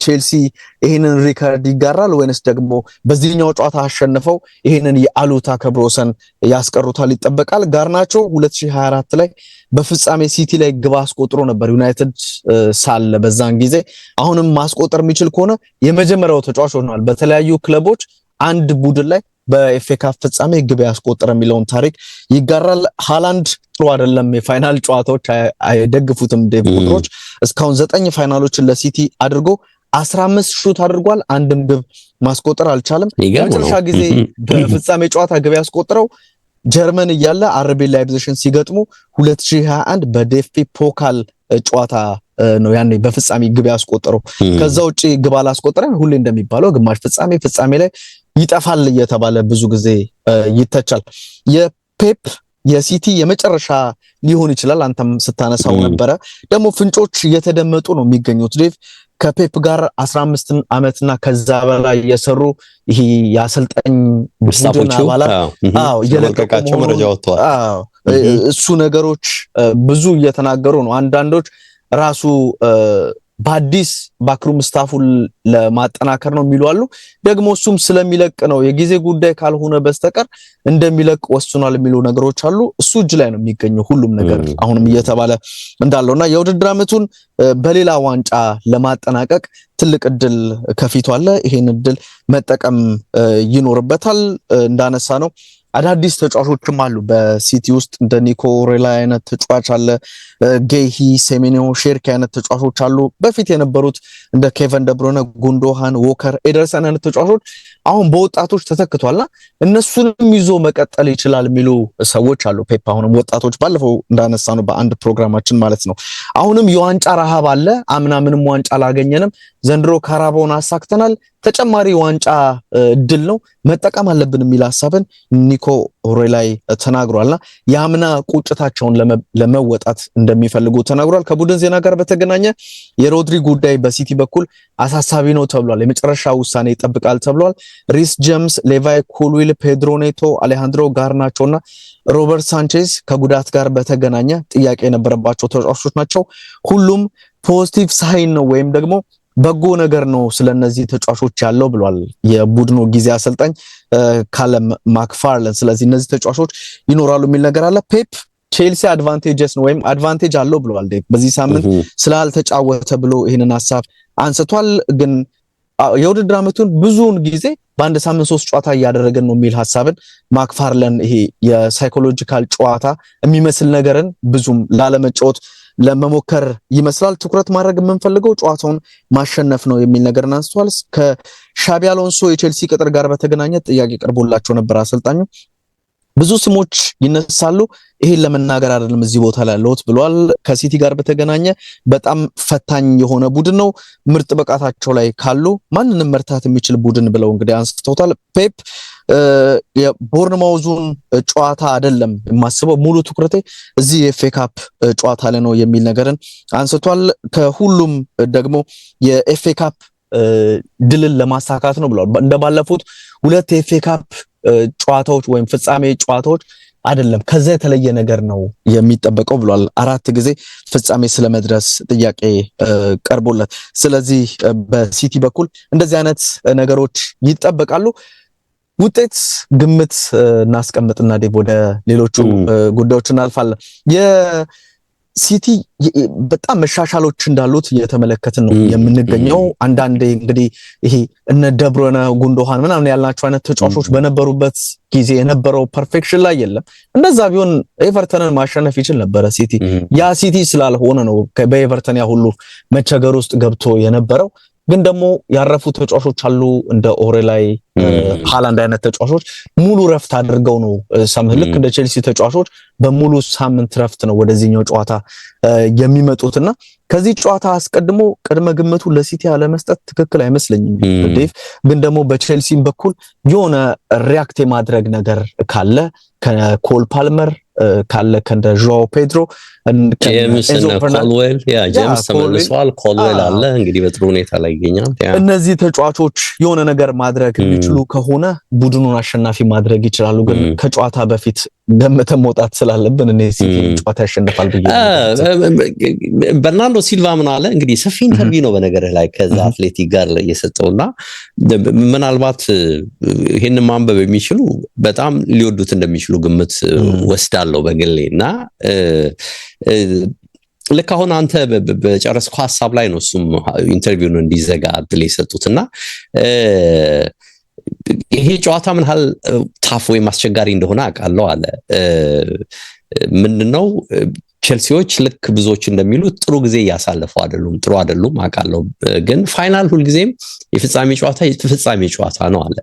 ቼልሲ ይሄንን ሪከርድ ይጋራል ወይንስ ደግሞ በዚህኛው ጨዋታ አሸንፈው ይሄንን የአሉታ ክብረ ወሰን ያስቀሩታል ይጠበቃል። ጋርናቾ 2024 ላይ በፍጻሜ ሲቲ ላይ ግብ አስቆጥሮ ነበር ዩናይትድ ሳለ በዛን ጊዜ። አሁንም ማስቆጠር የሚችል ከሆነ የመጀመሪያው ተጫዋች ሆኗል በተለያዩ ክለቦች አንድ ቡድን ላይ በኤፍ ኤ ካፕ ፍጻሜ ግብ ያስቆጠረ የሚለውን ታሪክ ይጋራል። ሃላንድ ጥሩ አይደለም፣ የፋይናል ጨዋታዎች አይደግፉትም ዴቭ ቁጥሮች። እስካሁን 9 ፋይናሎችን ለሲቲ አድርጎ 15 ሹት አድርጓል፣ አንድም ግብ ማስቆጠር አልቻለም። ለመጨረሻ ጊዜ በፍጻሜ ጨዋታ ግብ ያስቆጠረው ጀርመን እያለ አርቢ ላይፕዚግን ሲገጥሙ 2021 በዴፍቢ ፖካል ጨዋታ ነው ያኔ በፍጻሜ ግብ ያስቆጠረው። ከዛ ውጪ ግብ አላስቆጠረም። ሁሌ እንደሚባለው ግማሽ ፍጻሜ ላይ ይጠፋል እየተባለ ብዙ ጊዜ ይተቻል። የፔፕ የሲቲ የመጨረሻ ሊሆን ይችላል። አንተም ስታነሳው ነበረ። ደግሞ ፍንጮች እየተደመጡ ነው የሚገኙት ዴቭ ከፔፕ ጋር 15 ዓመትና ከዛ በላይ የሰሩ ይሄ የአሰልጣኝ ቡድን አባላት እየለቀቃቸው መረጃ ወጥቷል። እሱ ነገሮች ብዙ እየተናገሩ ነው። አንዳንዶች ራሱ በአዲስ ባክሩም ስታፉን ለማጠናከር ነው የሚሉ አሉ። ደግሞ እሱም ስለሚለቅ ነው የጊዜ ጉዳይ ካልሆነ በስተቀር እንደሚለቅ ወስኗል የሚሉ ነገሮች አሉ። እሱ እጅ ላይ ነው የሚገኘው ሁሉም ነገር አሁንም እየተባለ እንዳለውና የውድድር ዓመቱን በሌላ ዋንጫ ለማጠናቀቅ ትልቅ እድል ከፊቱ አለ። ይሄን እድል መጠቀም ይኖርበታል። እንዳነሳ ነው አዳዲስ ተጫዋቾችም አሉ በሲቲ ውስጥ እንደ ኒኮ ሬላ አይነት ተጫዋች አለ። ጌሂ፣ ሴሜኒዮ፣ ሼርኪ አይነት ተጫዋቾች አሉ። በፊት የነበሩት እንደ ኬቨን ደብሮነ፣ ጉንዶሃን፣ ዎከር፣ ኤደርሰን አይነት ተጫዋቾች አሁን በወጣቶች ተተክቷልና እነሱንም ይዞ መቀጠል ይችላል የሚሉ ሰዎች አሉ። ፔፕ አሁንም ወጣቶች ባለፈው እንዳነሳ ነው በአንድ ፕሮግራማችን ማለት ነው አሁንም የዋንጫ ረሃብ አለ። አምና ምንም ዋንጫ አላገኘንም፣ ዘንድሮ ካራባውን አሳክተናል፣ ተጨማሪ ዋንጫ እድል ነው መጠቀም አለብን የሚል ሐሳብን ኒኮ ሬላይ ተናግሯልና የአምና ቁጭታቸውን ለመወጣት እንደሚፈልጉ ተናግሯል። ከቡድን ዜና ጋር በተገናኘ የሮድሪ ጉዳይ በሲቲ በኩል አሳሳቢ ነው ተብሏል። የመጨረሻ ውሳኔ ይጠብቃል ተብሏል። ሪስ ጄምስ፣ ሌቫይ ኮልዊል፣ ፔድሮ ኔቶ፣ አሌሃንድሮ ጋርናቾና ሮበርት ሳንቼዝ ከጉዳት ጋር በተገናኘ ጥያቄ የነበረባቸው ተጫዋቾች ናቸው። ሁሉም ፖዚቲቭ ሳይን ነው ወይም ደግሞ በጎ ነገር ነው ስለነዚህ ተጫዋቾች ያለው ብሏል የቡድኑ ጊዜ አሰልጣኝ ካለም ማክፋርለን። ስለዚህ እነዚህ ተጫዋቾች ይኖራሉ የሚል ነገር አለ። ፔፕ ቼልሲ አድቫንቴጅስ ነው ወይም አድቫንቴጅ አለው ብሏል። በዚህ ሳምንት ስላልተጫወተ ብሎ ይህንን ሐሳብ አንስቷል። ግን የውድድር ዓመቱን ብዙውን ጊዜ በአንድ ሳምንት 3 ጨዋታ እያደረገን ነው የሚል ሐሳብን ማክፋርለን ይሄ የሳይኮሎጂካል ጨዋታ የሚመስል ነገርን ብዙም ላለመጫወት ለመሞከር ይመስላል። ትኩረት ማድረግ የምንፈልገው ጨዋታውን ማሸነፍ ነው የሚል ነገርን አንስቷል። ከሻቢ አሎንሶ የቼልሲ ቅጥር ጋር በተገናኘ ጥያቄ ቀርቦላቸው ነበር አሰልጣኙ። ብዙ ስሞች ይነሳሉ፣ ይሄን ለመናገር አይደለም እዚህ ቦታ ላይ ያለሁት ብሏል። ከሲቲ ጋር በተገናኘ በጣም ፈታኝ የሆነ ቡድን ነው፣ ምርጥ ብቃታቸው ላይ ካሉ ማንንም መርታት የሚችል ቡድን ብለው እንግዲህ አንስተውታል። ፔፕ የቦርንማውዙን ጨዋታ አይደለም የማስበው፣ ሙሉ ትኩረቴ እዚህ የኤፍኤ ካፕ ጨዋታ ላይ ነው የሚል ነገርን አንስቷል። ከሁሉም ደግሞ የኤፍኤ ካፕ ድልን ለማሳካት ነው ብለዋል። እንደባለፉት 2 የኤፍኤ ካፕ ጨዋታዎች ወይም ፍጻሜ ጨዋታዎች አይደለም፣ ከዛ የተለየ ነገር ነው የሚጠበቀው ብሏል። 4 ጊዜ ፍጻሜ ስለመድረስ ጥያቄ ቀርቦለት፣ ስለዚህ በሲቲ በኩል እንደዚህ አይነት ነገሮች ይጠበቃሉ። ውጤት ግምት እናስቀምጥና ወደ ሌሎቹ ጉዳዮች እናልፋለን። የሲቲ በጣም መሻሻሎች እንዳሉት እየተመለከትን ነው የምንገኘው። አንዳንዴ እንግዲህ ይሄ እነ ደብሮነ፣ ጉንዶሃን ምናምን ያልናቸው አይነት ተጫዋቾች በነበሩበት ጊዜ የነበረው ፐርፌክሽን ላይ የለም። እንደዛ ቢሆን ኤቨርተንን ማሸነፍ ይችል ነበረ ሲቲ። ያ ሲቲ ስላልሆነ ነው በኤቨርተን ያ ሁሉ መቸገር ውስጥ ገብቶ የነበረው። ግን ደግሞ ያረፉ ተጫዋቾች አሉ እንደ ኦሬላይ፣ ሃላንድ አይነት ተጫዋቾች ሙሉ ረፍት አድርገው ነው ልክ እንደ ቼልሲ ተጫዋቾች በሙሉ ሳምንት ረፍት ነው ወደዚህኛው ጨዋታ የሚመጡትና ከዚህ ጨዋታ አስቀድሞ ቅድመ ግምቱ ለሲቲ ያለመስጠት ትክክል አይመስለኝም ዴቭ። ግን ደግሞ በቼልሲም በኩል የሆነ ሪያክት የማድረግ ነገር ካለ ከኮል ፓልመር ካለ ከእንደ ዦአው ፔድሮ ጄምስ እና ኮልዌል ጄምስ ተመልሷል። ኮልዌል አለ እንግዲህ በጥሩ ሁኔታ ላይ ይገኛል። እነዚህ ተጫዋቾች የሆነ ነገር ማድረግ የሚችሉ ከሆነ ቡድኑን አሸናፊ ማድረግ ይችላሉ። ግን ከጨዋታ በፊት ገምተን መውጣት ስላለብን እኔ ሲቲ ጨዋታ ያሸንፋል ብዬ በርናርዶ ሲልቫ ምን አለ እንግዲህ ሰፊ ኢንተርቪው ነው በነገርህ ላይ ከዛ አትሌቲክ ጋር የሰጠውና ምናልባት ይሄንን ማንበብ የሚችሉ በጣም ሊወዱት እንደሚችሉ ግምት ወስዳለሁ በግሌና ልክ አሁን አንተ በጨረስከው ሐሳብ ላይ ነው እሱም ኢንተርቪውን እንዲዘጋ እድል የሰጡትና ይሄ ጨዋታ ምን ያህል ታፍ ወይ አስቸጋሪ እንደሆነ አውቃለሁ አለ። ምንድነው ቼልሲዎች ልክ ብዙዎች እንደሚሉት ጥሩ ጊዜ ያሳለፉ አይደሉም አውቃለሁ። ግን ፋይናል ሁልጊዜም የፍጻሜ ጨዋታ ነው አለ።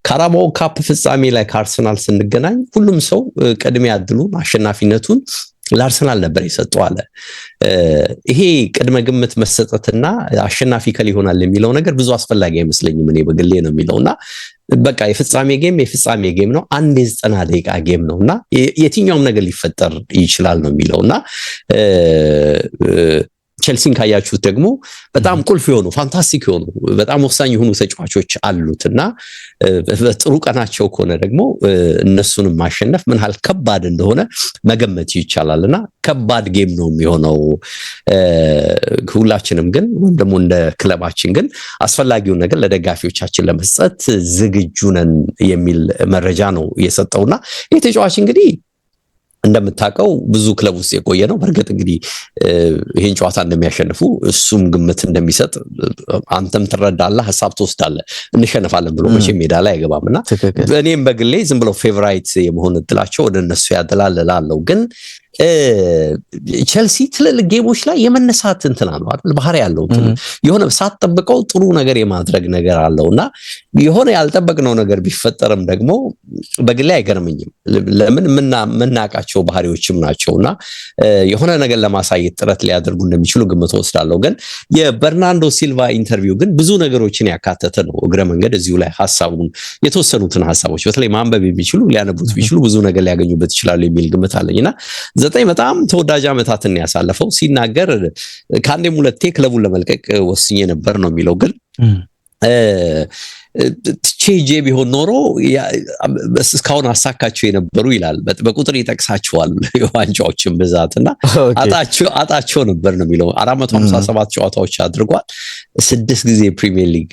ካራባኦ ካፕ ፍጻሜ ላይ ከአርሰናል ስንገናኝ ሁሉም ሰው ቅድሚያ ያድሉን አሸናፊነቱን ለአርሰናል ነበር የሰጠው አለ። ይሄ ቅድመ ግምት መሰጠትና አሸናፊ ከል ይሆናል የሚለው ነገር ብዙ አስፈላጊ አይመስለኝም እኔ በግሌ ነው የሚለውና በቃ የፍጻሜ ጌም ነው። አንድ የ90 ደቂቃ ጌም ነውና የትኛውም ነገር ሊፈጠር ይችላል ነው የሚለውና ቼልሲን ካያችሁት ደግሞ በጣም ቁልፍ የሆኑ ፋንታስቲክ የሆኑ በጣም ወሳኝ የሆኑ ተጫዋቾች አሉትና በጥሩ ቀናቸው ከሆነ ደግሞ እነሱንም ማሸነፍ ምን ያህል ከባድ እንደሆነ መገመት ይቻላልና ከባድ ጌም ነው የሚሆነው። ሁላችንም ግን ወይም ደግሞ እንደ ክለባችን ግን አስፈላጊውን ነገር ለደጋፊዎቻችን ለመስጠት ዝግጁ ነን የሚል መረጃ ነው የሰጠውና ይህ ተጫዋች እንግዲህ እንደምታውቀው ብዙ ክለብ ውስጥ የቆየ ነው። በእርግጥ እንግዲህ ይሄን ጨዋታ እንደሚያሸንፉ እሱም ግምት እንደሚሰጥ አንተም ትረዳለህ፣ ሐሳብ ትወስዳለህ። እንሸነፋለን ብሎ መቼም ሜዳ ላይ አይገባምና እኔም በግሌ ዝም ብሎ ፌቨራይት የመሆን እድላቸው ወደ እነሱ ያደላል እላለሁ። ግን ቼልሲ ትልልቅ ጌሞች ላይ የመነሳት እንትና ነው አይደል ባህሪ ያለው የሆነ ሳትጠብቀው ጥሩ ነገር የማድረግ ነገር አለውና የሆነ ያልጠበቅነው ነገር ቢፈጠርም ደግሞ በግሌ አይገርምኝም። ለምን ምናቃቸው ባህሪዎችም ናቸውና የሆነ ነገር ለማሳየት ጥረት ሊያደርጉ እንደሚችሉ ግምት ወስዳለሁ። ግን የበርናንዶ ሲልቫ ኢንተርቪው ግን ብዙ ነገሮችን ያካተተ ነው። እግረ መንገድ እዚሁ ላይ ሐሳቡን የተወሰኑትን ሐሳቦች በተለይ ማንበብ የሚችሉ ሊያነቡት ቢችሉ ብዙ ነገር ሊያገኙበት ይችላሉ የሚል ግምት አለኝና 9 በጣም ተወዳጅ ዓመታትን ያሳለፈው ሲናገር ከአንዴም ሁለቴ ክለቡን ለመልቀቅ ወስኜ ነበር ነው የሚለው። ግን ቼጄ ቢሆን ኖሮ እስካሁን አሳካቸው የነበሩ ይላል። በቁጥር ይጠቅሳቸዋል የዋንጫዎችን ብዛትና አጣቸው ነበር ነው የሚለው። 457 ጨዋታዎች አድርጓል። 6 ጊዜ ፕሪሚየር ሊግ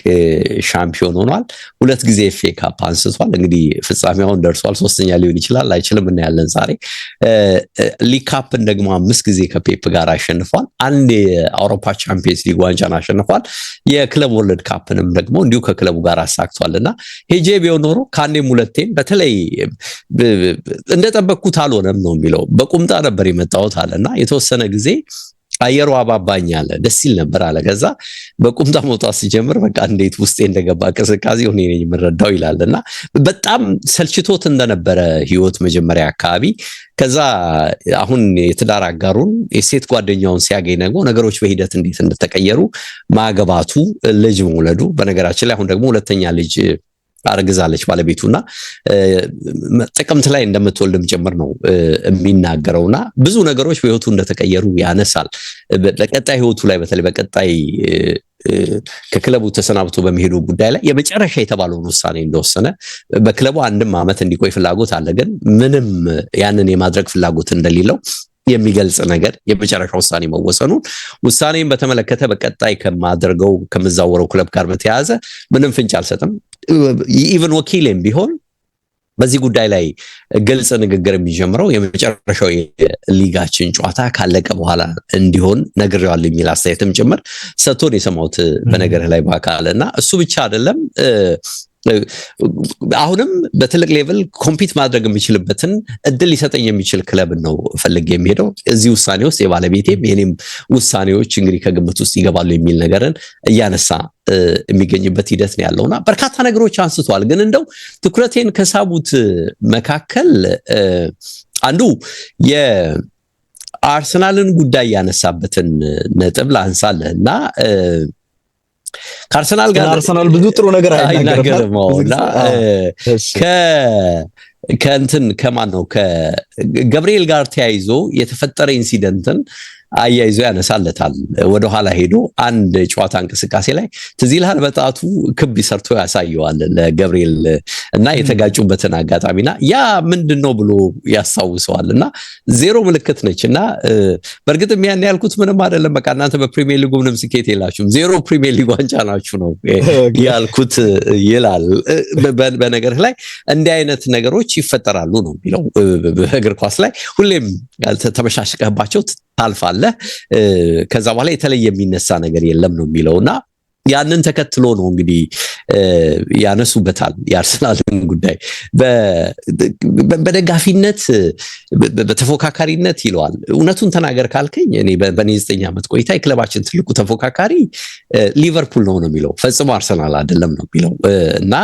ሻምፒዮን ሆኗል። 2 ጊዜ ኤፍኤ ካፕ አንስቷል። እንግዲህ ፍጻሜውን ደርሷል። 3ኛ ሊሆን ይችላል አይችልም እናያለን ዛሬ። ሊግ ካፕን ደግሞ 5 ጊዜ ከፔፕ ጋር አሸንፏል። 1 የአውሮፓ ቻምፒየንስ ሊግ ዋንጫን አሸንፏል። የክለብ ወርልድ ካፕንም ደግሞ እንዲሁ ከክለቡ ጋር አሳክቷልና ሄጄ ቢሆን ኖሮ ከአንዴም ሁለቴም በተለይ እንደጠበቅኩት አልሆነም ነው የሚለው። በቁምጣ ነበር የመጣሁት አለና የተወሰነ ጊዜ አየሩ አባባኝ አለ፣ ደስ ይል ነበር አለ። ከዛ በቁምጣ መውጣት ሲጀምር በቃ እንዴት ውስጤ እንደገባ ቅስቃሴ ሆነ ነኝ የምረዳው ይላልና በጣም ሰልችቶት እንደነበረ ህይወት መጀመሪያ አካባቢ። ከዛ አሁን የትዳር አጋሩን የሴት ጓደኛውን ሲያገኝ ደግሞ ነገሮች በሂደት እንዴት እንደተቀየሩ ማገባቱ፣ ልጅ መውለዱ፣ በነገራችን ላይ አሁን ደግሞ ሁለተኛ ልጅ አርግዛለች ባለቤቱና ጥቅምት ላይ እንደምትወልድም ጭምር ነው የሚናገረውና ብዙ ነገሮች በህይወቱ እንደተቀየሩ ያነሳል። በቀጣይ ህይወቱ ላይ በተለይ በቀጣይ ከክለቡ ተሰናብቶ በሚሄዱ ጉዳይ ላይ የመጨረሻ የተባለውን ውሳኔ እንደወሰነ በክለቡ 1 ዓመት እንዲቆይ ፍላጎት አለ፣ ግን ምንም ያንን የማድረግ ፍላጎት እንደሌለው የሚገልጽ ነገር የመጨረሻ ውሳኔ መወሰኑን ውሳኔን በተመለከተ በቀጣይ ከምዛወረው ክለብ ጋር በተያያዘ ምንም ፍንጭ አልሰጥም። ኢቭን ወኪልም ቢሆን በዚህ ጉዳይ ላይ ግልጽ ንግግር የሚጀምረው የመጨረሻው የሊጋችን ጨዋታ ካለቀ በኋላ እንዲሆን ነግሬዋለሁ የሚል አስተያየትም ጭምር ሰጥቶን የሰማሁት በነገር ላይ ባካለና እሱ ብቻ አይደለም። አሁንም በትልቅ ሌቭል ኮምፒት ማድረግ የሚችልበትን እድል ሊሰጠኝ የሚችል ክለብ ነው ፈልጌ የሚሄደው። እዚህ ውሳኔ ውስጥ የባለቤቴም የኔም ውሳኔዎች እንግዲህ ከግምት ውስጥ ይገባሉ የሚል ነገርን እያነሳ የሚገኝበት ሂደት ነው ያለውና በርካታ ነገሮች አንስቷል። ግን እንደው ትኩረቴን ከሳቡት መካከል አንዱ የአርሰናልን ጉዳይ ያነሳበትን ነጥብ ላንሳለህና ከአርሰናል ጋር አርሰናል ብዙ ጥሩ ነገር አይናገርምና ከማን ነው ከገብርኤል ጋር ተያይዞ የተፈጠረ ኢንሲደንትን አያይዞ ያነሳለታል። ወደ ኋላ ሄዶ አንድ ጨዋታ እንቅስቃሴ ላይ ትዝ ይልሃል በጣቱ ክብ ሰርቶ ያሳየዋል ለገብርኤል እና የተጋጩበትን አጋጣሚና ያ ምንድነው ብሎ ያሳውሰዋልና 0 ምልክት ነችና በእርግጥም ያን ያልኩት ምንም አይደለም፣ በቃ እናንተ በፕሪሚየር ሊጉ ምንም ስኬት የላችሁም፣ 0 ፕሪሚየር ሊግ ዋንጫ ናችሁ ነው ያልኩት ይላል። በነገር ላይ እንዲህ አይነት ነገሮች ይፈጠራሉ ነው የሚለው። በእግር ኳስ ላይ ሁሌም ተመሻሽቀህባቸው ታልፋለህ፣ ከዛ በኋላ የተለየ የሚነሳ ነገር የለም ነው የሚለውና ያንን ተከትሎ ነው እንግዲህ ያነሱበታል የአርሰናልን ጉዳይ በደጋፊነት በተፎካካሪነት ይለዋል። እውነቱን ተናገር ካልከኝ እኔ በኔ 9 ዓመት ቆይታ የክለባችን ትልቁ ተፎካካሪ ሊቨርፑል ነው የሚለው፣ ፈጽሞ አርሰናል አይደለም ነው የሚለው እና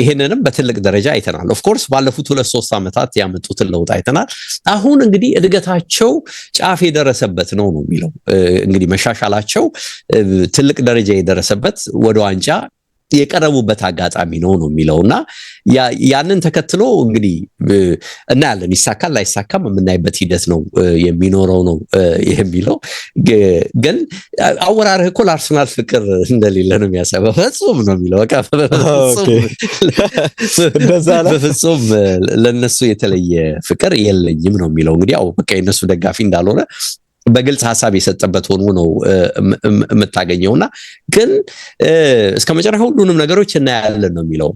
ይሄንንም በትልቅ ደረጃ አይተናል። ኦፍ ኮርስ ባለፉት 2-3 ዓመታት ያመጡትን ለውጥ አይተናል። አሁን እንግዲህ እድገታቸው ጫፍ የደረሰበት ነው የሚለው። እንግዲህ መሻሻላቸው ትልቅ ደረጃ የደረሰበት ወደ ዋንጫ የቀረቡበት አጋጣሚ ነው የሚለውና ያንን ተከትሎ እንግዲህ እናያለን ይሳካል ላይሳካም የምናይበት ሂደት ነው የሚኖረው ነው የሚለው። ግን አወራርህ እኮ ለአርሰናል ፍቅር እንደሌለ ነው የሚያሳየው። በፍጹም ነው የሚለው በቃ በፍጹም ለነሱ የተለየ ፍቅር የለኝም ነው የሚለው። እንግዲህ ያው በቃ የነሱ ደጋፊ እንዳልሆነ በግልጽ ሐሳብ የሰጠበት ሆኖ ነው የምታገኘውና ግን እስከ መጨረሻው ሁሉንም ነገሮች እናያለን ነው የሚለው።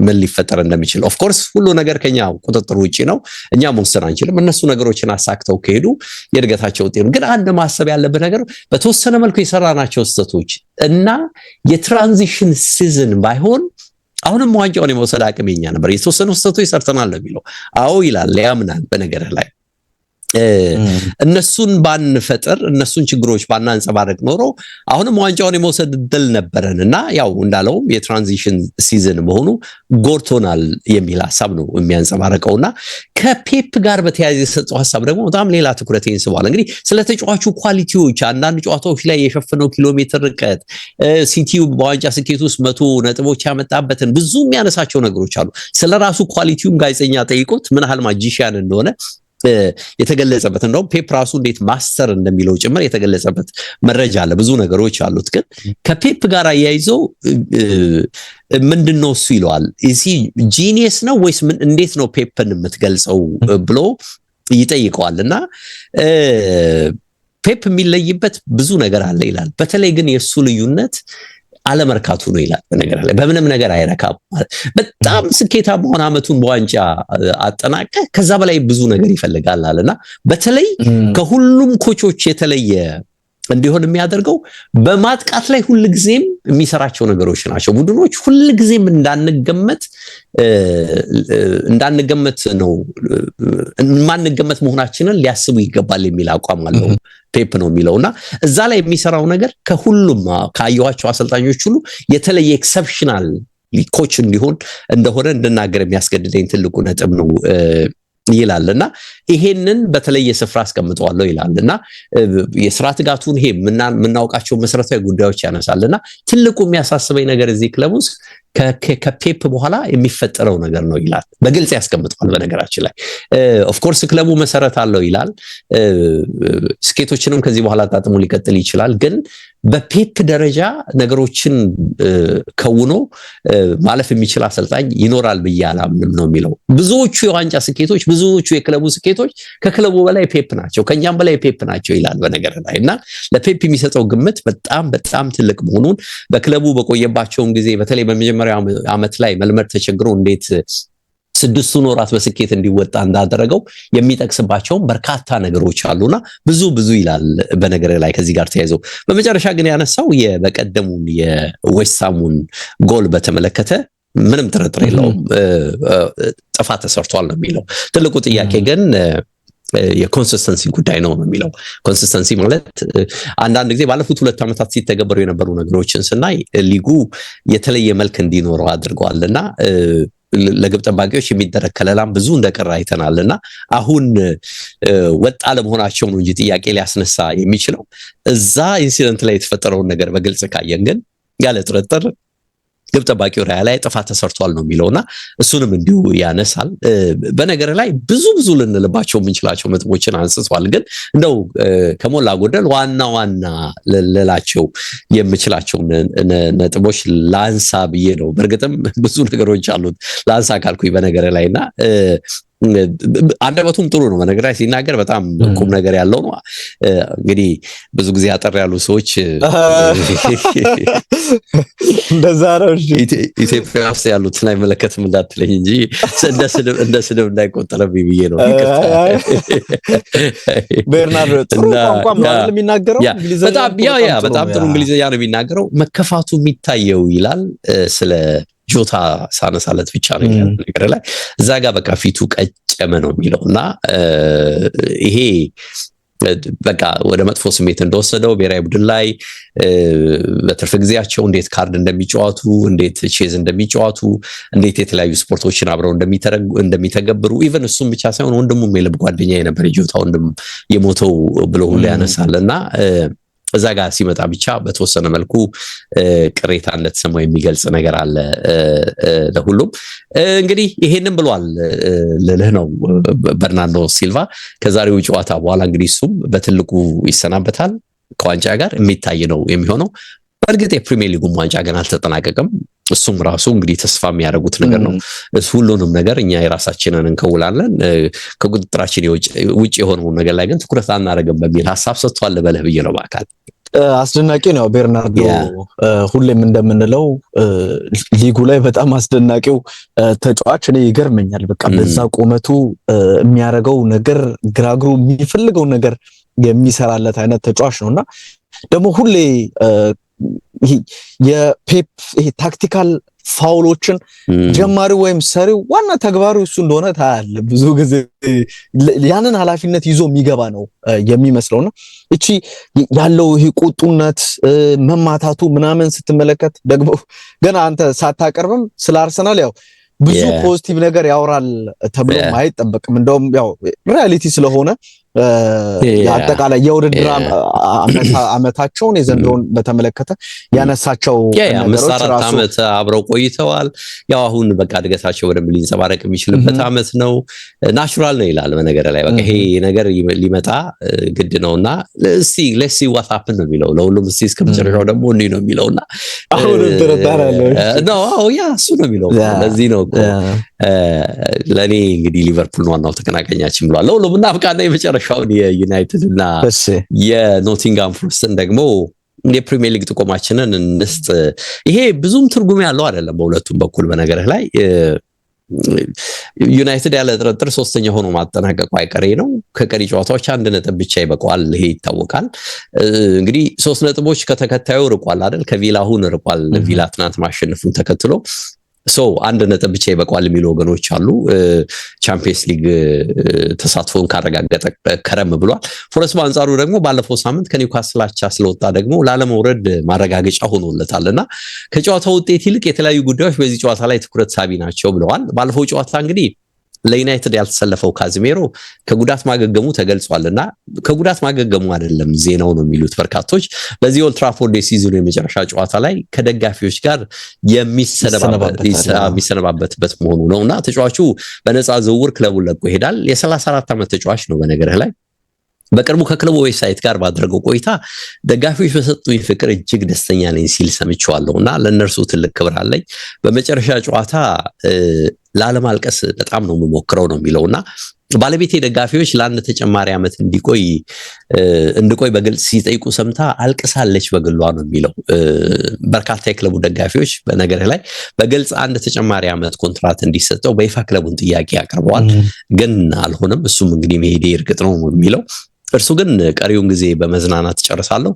ምን ሊፈጠር እንደሚችል ኦፍ ኮርስ ሁሉ ነገር ከኛ ቁጥጥር ውጪ ነው፣ እኛ መወሰን አንችልም። እነሱ ነገሮችን አሳክተው ከሄዱ የእድገታቸው ውጤት ነው። ግን አንድ ማሰብ ያለበት ነገር በተወሰነ መልኩ የሰራናቸው ስህተቶች እና የትራንዚሽን ሲዝን ባይሆን አሁንም ዋንጫውን የመውሰድ አቅም የኛ ነበር። የተወሰኑ ስህተቶች ሰርተናል ነው የሚለው። አዎ ይላል፣ ያምናል በነገር ላይ እነሱን ባንፈጥር እነሱን ችግሮች ባናንጸባረቅ ኖሮ አሁንም ዋንጫውን የመውሰድ እድል ነበረንና ያው እንዳለውም የትራንዚሽን ሲዝን መሆኑ ጎርቶናል የሚል ሐሳብ ነው የሚያንጸባረቀውና ከፔፕ ጋር በተያያዘ የሰጠው ሐሳብ ደግሞ በጣም ሌላ ትኩረት ይስባል። እንግዲህ ስለ ተጫዋቹ ኳሊቲዎች አንዳንድ ጨዋታዎች ላይ የሸፈነው ኪሎ ሜትር ርቀት ሲቲው በዋንጫ ስኬት ውስጥ 100 ነጥቦች ያመጣበትን ብዙ የሚያነሳቸው ነገሮች አሉ። ስለራሱ ኳሊቲውም ጋዜጠኛ ጠይቆት ምን ያህል ማጂሺያን እንደሆነ የተገለጸበት እንደውም ፔፕ ራሱ እንዴት ማስተር እንደሚለው ጭምር የተገለጸበት መረጃ አለ። ብዙ ነገሮች አሉት። ግን ከፔፕ ጋር ያይዘው ምንድነው እሱ ይለዋል። እሺ ጂኒየስ ነው ወይስ ምን እንዴት ነው ፔፕን የምትገልጸው ብሎ ይጠይቀዋልና ፔፕ የሚለይበት ብዙ ነገር አለ ይላል። በተለይ ግን የሱ ልዩነት አለመርካቱ ነው ይላል። በነገር ላይ በምንም ነገር አይረካም። በጣም ስኬታማ ሆነ አመቱን በዋንጫ አጠናቀ ከዛ በላይ ብዙ ነገር ይፈልጋል አለና በተለይ ከሁሉም ኮቾች የተለየ እንዲሆን የሚያደርገው በማጥቃት ላይ ሁልጊዜም የሚሰራቸው ነገሮች ናቸው። ቡድኖች ሁልጊዜም እንዳንገመት ነው ማንገመት መሆናችንን ሊያስቡ ይገባል የሚል አቋም አለው ፔፕ ነው የሚለውና እዛ ላይ የሚሰራው ነገር ከሁሉም ካየኋቸው አሰልጣኞች ሁሉ የተለየ ኤክሰፕሽናል ኮች እንዲሆን እንደሆነ እንድናገር የሚያስገድደኝ ትልቁ ነጥብ ነው ይላልና ይሄንን በተለየ ስፍራ አስቀምጠዋለሁ ይላልና የስራ ትጋቱን ይሄ ምናውቃቸው መሰረታዊ ጉዳዮች ያነሳልና ትልቁ የሚያሳስበኝ ነገር እዚህ ክለብ ውስጥ ከፔፕ በኋላ የሚፈጠረው ነገር ነው ይላል። በግልጽ ያስቀምጣል። በነገራችን ላይ ኦፍ ኮርስ ክለቡ መሰረት አለው ይላል። ስኬቶችንም ከዚህ በኋላ ታጥሞ ሊቀጥል ይችላል። ግን በፔፕ ደረጃ ነገሮችን ከውኖ ማለፍ የሚችል አሰልጣኝ ይኖራል ብዬ አላምንም ነው የሚለው። ብዙዎቹ የዋንጫ ስኬቶች፣ ብዙዎቹ የክለቡ ስኬቶች ከክለቡ በላይ ፔፕ ናቸው፣ ከኛም በላይ ፔፕ ናቸው ይላል በነገር ላይ እና ለፔፕ የሚሰጠው ግምት በጣም በጣም ትልቅ መሆኑን በክለቡ በቆየባቸውም ጊዜ በተለይ በመጀመሪያው ዓመት ላይ መልመድ ተቸግሮ እንዴት 6 ወራት በስኬት እንዲወጣ እንዳደረገው የሚጠቅስባቸው በርካታ ነገሮች አሉና ብዙ ይላል በነገር ላይ ከዚህ ጋር ተያይዘው። በመጨረሻ ግን ያነሳው የበቀደሙን የዌስትሃሙን ጎል በተመለከተ ምንም ጥርጥር የለውም ጥፋት ተሰርቷል ነው የሚለው። ትልቁ ጥያቄ ግን የኮንሲስተንሲ ጉዳይ ነው የሚለው። ኮንሲስተንሲ ማለት አንዳንድ ጊዜ ባለፉት 2 ዓመታት ሲተገበሩ የነበሩ ነገሮችን ስናይ ሊጉ የተለየ መልክ እንዲኖረው አድርገዋልና ለግብ ጠባቂዎች የሚደረግ ከለላም ብዙ እንደቀረ አይተናልና አሁን ወጣ ለመሆናቸው ነው እንጂ ጥያቄ ሊያስነሳ የሚችለው እዛ ኢንሲደንት ላይ የተፈጠረውን ነገር በግልጽ ካየን ግን ያለ ጥርጥር ግብ ጠባቂው ላይ ጥፋት ተሰርቷል ነው የሚለውና እሱንም እንዲሁ ያነሳል። በነገር ላይ ብዙ ልንልባቸው የምንችላቸው ነጥቦችን አንስቷል። ግን እንደው ከሞላ ጎደል ዋና ልላቸው የምችላቸው ነጥቦች ላንሳ ብዬ ነው። በእርግጥም ብዙ ነገሮች አሉት ላንሳ ካልኩኝ በነገር ላይና አንደበቱም ጥሩ ነው። በነገር ላይ ሲናገር በጣም ቁም ነገር ያለው ነው። እንግዲህ ብዙ ጊዜ አጠር ያሉ ሰዎች እንደዛ ነው ኢትዮጵያ ውስጥ ያሉት ላይ መለከትም እንዳትለኝ እንጂ እንደ ስድብ እንዳይቆጠረብኝ ብዬ ነው። ቤርናርዶ ጥሩ ቋንቋ ማለት የሚናገረው በጣም ጥሩ እንግሊዘኛ ነው የሚናገረው። መከፋቱ የሚታየው ይላል ስለ ጆታ ሳነሳለት ብቻ ነው ነገር ላይ እዛ ጋር በቃ ፊቱ ቀጨመ ነው የሚለውና ይሄ በቃ ወደ መጥፎ ስሜት እንደወሰደው ብሔራዊ ቡድን ላይ በትርፍ ጊዜያቸው እንዴት ካርድ እንደሚጫወቱ፣ እንዴት ቼዝ እንደሚጫወቱ፣ እንዴት የተለያዩ ስፖርቶችን አብረው እንደሚተገብሩ ኢቨን እሱም ብቻ ሳይሆን ወንድሙም የልብ ጓደኛ የነበር የጆታ ወንድም የሞተው ብሎ ሁሉ ያነሳልና እዛ ጋር ሲመጣ ብቻ በተወሰነ መልኩ ቅሬታ እንደተሰማው የሚገልጽ ነገር አለ ለሁሉም። እንግዲህ ይሄንን ብሏል ልልህ ነው በርናርዶ ሲልቫ ከዛሬው ጨዋታ በኋላ እንግዲህ እሱም በትልቁ ይሰናበታል። ከዋንጫ ጋር የሚታይ ነው የሚሆነው። በእርግጥ የፕሪሚየር ሊጉም ዋንጫ ገና አልተጠናቀቀም። እሱም ራሱ እንግዲህ ተስፋ የሚያደርጉት ነገር ነው። ሁሉንም ነገር እኛ የራሳችንን እንከውላለን፣ ከቁጥጥራችን ውጭ የሆነውን ነገር ላይ ግን ትኩረት አናደርግም በሚል ሀሳብ ሰጥቷል በለህ ብዬ ነው። በአካል አስደናቂ ነው ቤርናርዶ። ሁሌም እንደምንለው ሊጉ ላይ በጣም አስደናቂው ተጫዋች እኔ ይገርመኛል። በቃ በዛ ቁመቱ የሚያደርገው ነገር ግራግሩ የሚፈልገው ነገር የሚሰራለት አይነት ተጫዋች ነውና ደግሞ ሁሌ የፔፕ ታክቲካል ፋውሎችን ጀማሪው ወይም ሰሪው ዋና ተግባሩ እሱ እንደሆነ ታያለ። ብዙ ጊዜ ያንን ኃላፊነት ይዞ የሚገባ ነው የሚመስለውና እቺ ያለው ይሄ ቁጡነት መማታቱ ምናምን ስትመለከት ደግሞ ገና አንተ ሳታቀርብም ስለ አርሰናል ያው ብዙ ፖዚቲቭ ነገር ያወራል ተብሎ አይጠበቅም። እንደውም ያው ሪያሊቲ ስለሆነ አጠቃላይ የውድድር አመታቸውን የዘንድሮን በተመለከተ ያነሳቸው ነገሮች ራሱ አመት አብረው ቆይተዋል። ያው አሁን በቃ እድገታቸው በደንብ ሊንጸባረቅ የሚችልበት አመት ነው። ናቹራል ነው ይላል በነገር ላይ በቃ ይሄ ነገር ሊመጣ ግድ ነውና እስቲ ሌትስ ሲ ዋት ሃፕን ነው የሚለው ለሁሉም እስቲ እስከመጨረሻው ደግሞ እንዲህ ነው የሚለውና አሁን ተረዳራለሁ ነው ያ እሱ ነው የሚለው። ለዚህ ነው ለኔ እንግዲህ ሊቨርፑል ዋናው ተቀናቃኛችን ብሏል። ለሁሉም እናፍቃና የመጨረሻውን የዩናይትድ እና የኖቲንጋም ፎረስትን ደግሞ የፕሪሚየር ሊግ ጥቆማችንን እንስጥ። ይሄ ብዙም ትርጉም ያለው አይደለም በሁለቱም በኩል በነገርህ ላይ ዩናይትድ ያለ ጥርጥር ሶስተኛ ሆኖ ማጠናቀቁ አይቀሬ ነው። ከቀሪ ጨዋታዎች 1 ነጥብ ብቻ ይበቃዋል። ይሄ ይታወቃል። እንግዲህ 3 ነጥቦች ከተከታዩ ርቋል አይደል? ከቪላ አሁን ርቋል። ቪላ ትናንት ማሸነፉን ተከትሎ 1 ነጥብ ብቻ ይበቃዋል የሚሉ ወገኖች አሉ። ቻምፒየንስ ሊግ ተሳትፎን ካረጋገጠ ከረም ብሏል። ፎረስት በአንጻሩ ደግሞ ባለፈው ሳምንት ከኒውካስል አቻ ስለወጣ ደግሞ ላለመውረድ ማረጋገጫ ሆኖለታልና ከጨዋታው ውጤት ይልቅ የተለያዩ ጉዳዮች በዚህ ጨዋታ ላይ ትኩረት ሳቢ ናቸው ብለዋል። ባለፈው ጨዋታ እንግዲህ ለዩናይትድ ያልተሰለፈው ካዚሜሮ ከጉዳት ማገገሙ ተገልጿልና ከጉዳት ማገገሙ አይደለም ዜናው ነው የሚሉት በርካቶች። በዚህ ኦልድ ትራፎርድ የሲዝኑ የመጨረሻ ጨዋታ ላይ ከደጋፊዎች ጋር የሚሰነባበትበት መሆኑ ነውና ተጫዋቹ በነፃ ዝውውር ክለቡን ለቆ ይሄዳል። የ34 ዓመት ተጫዋች ነው በነገርህ ላይ። በቅርቡ ከክለቡ ዌብሳይት ጋር ባደረገው ቆይታ ደጋፊዎች በሰጡኝ ፍቅር እጅግ ደስተኛ ነኝ ሲል ሰምቼዋለሁና ለእነርሱ ትልቅ ክብር አለኝ። በመጨረሻ ጨዋታ ላለማልቀስ በጣም ነው የምሞክረው ነው የሚለውና ባለቤቴ ደጋፊዎች ለአንድ ተጨማሪ ዓመት እንድቆይ በግልጽ ሲጠይቁ ሰምታ አልቅሳለች በግሏ ነው የሚለው። በርካታ የክለቡ ደጋፊዎች በነገር ላይ በግልጽ አንድ ተጨማሪ ዓመት ኮንትራት እንዲሰጠው በይፋ ክለቡን ጥያቄ ያቀርበዋል፣ ግን አልሆነም። እሱም እንግዲህ መሄዴ እርግጥ ነው የሚለው። እርሱ ግን ቀሪውን ጊዜ በመዝናናት ጨርሳለሁ፣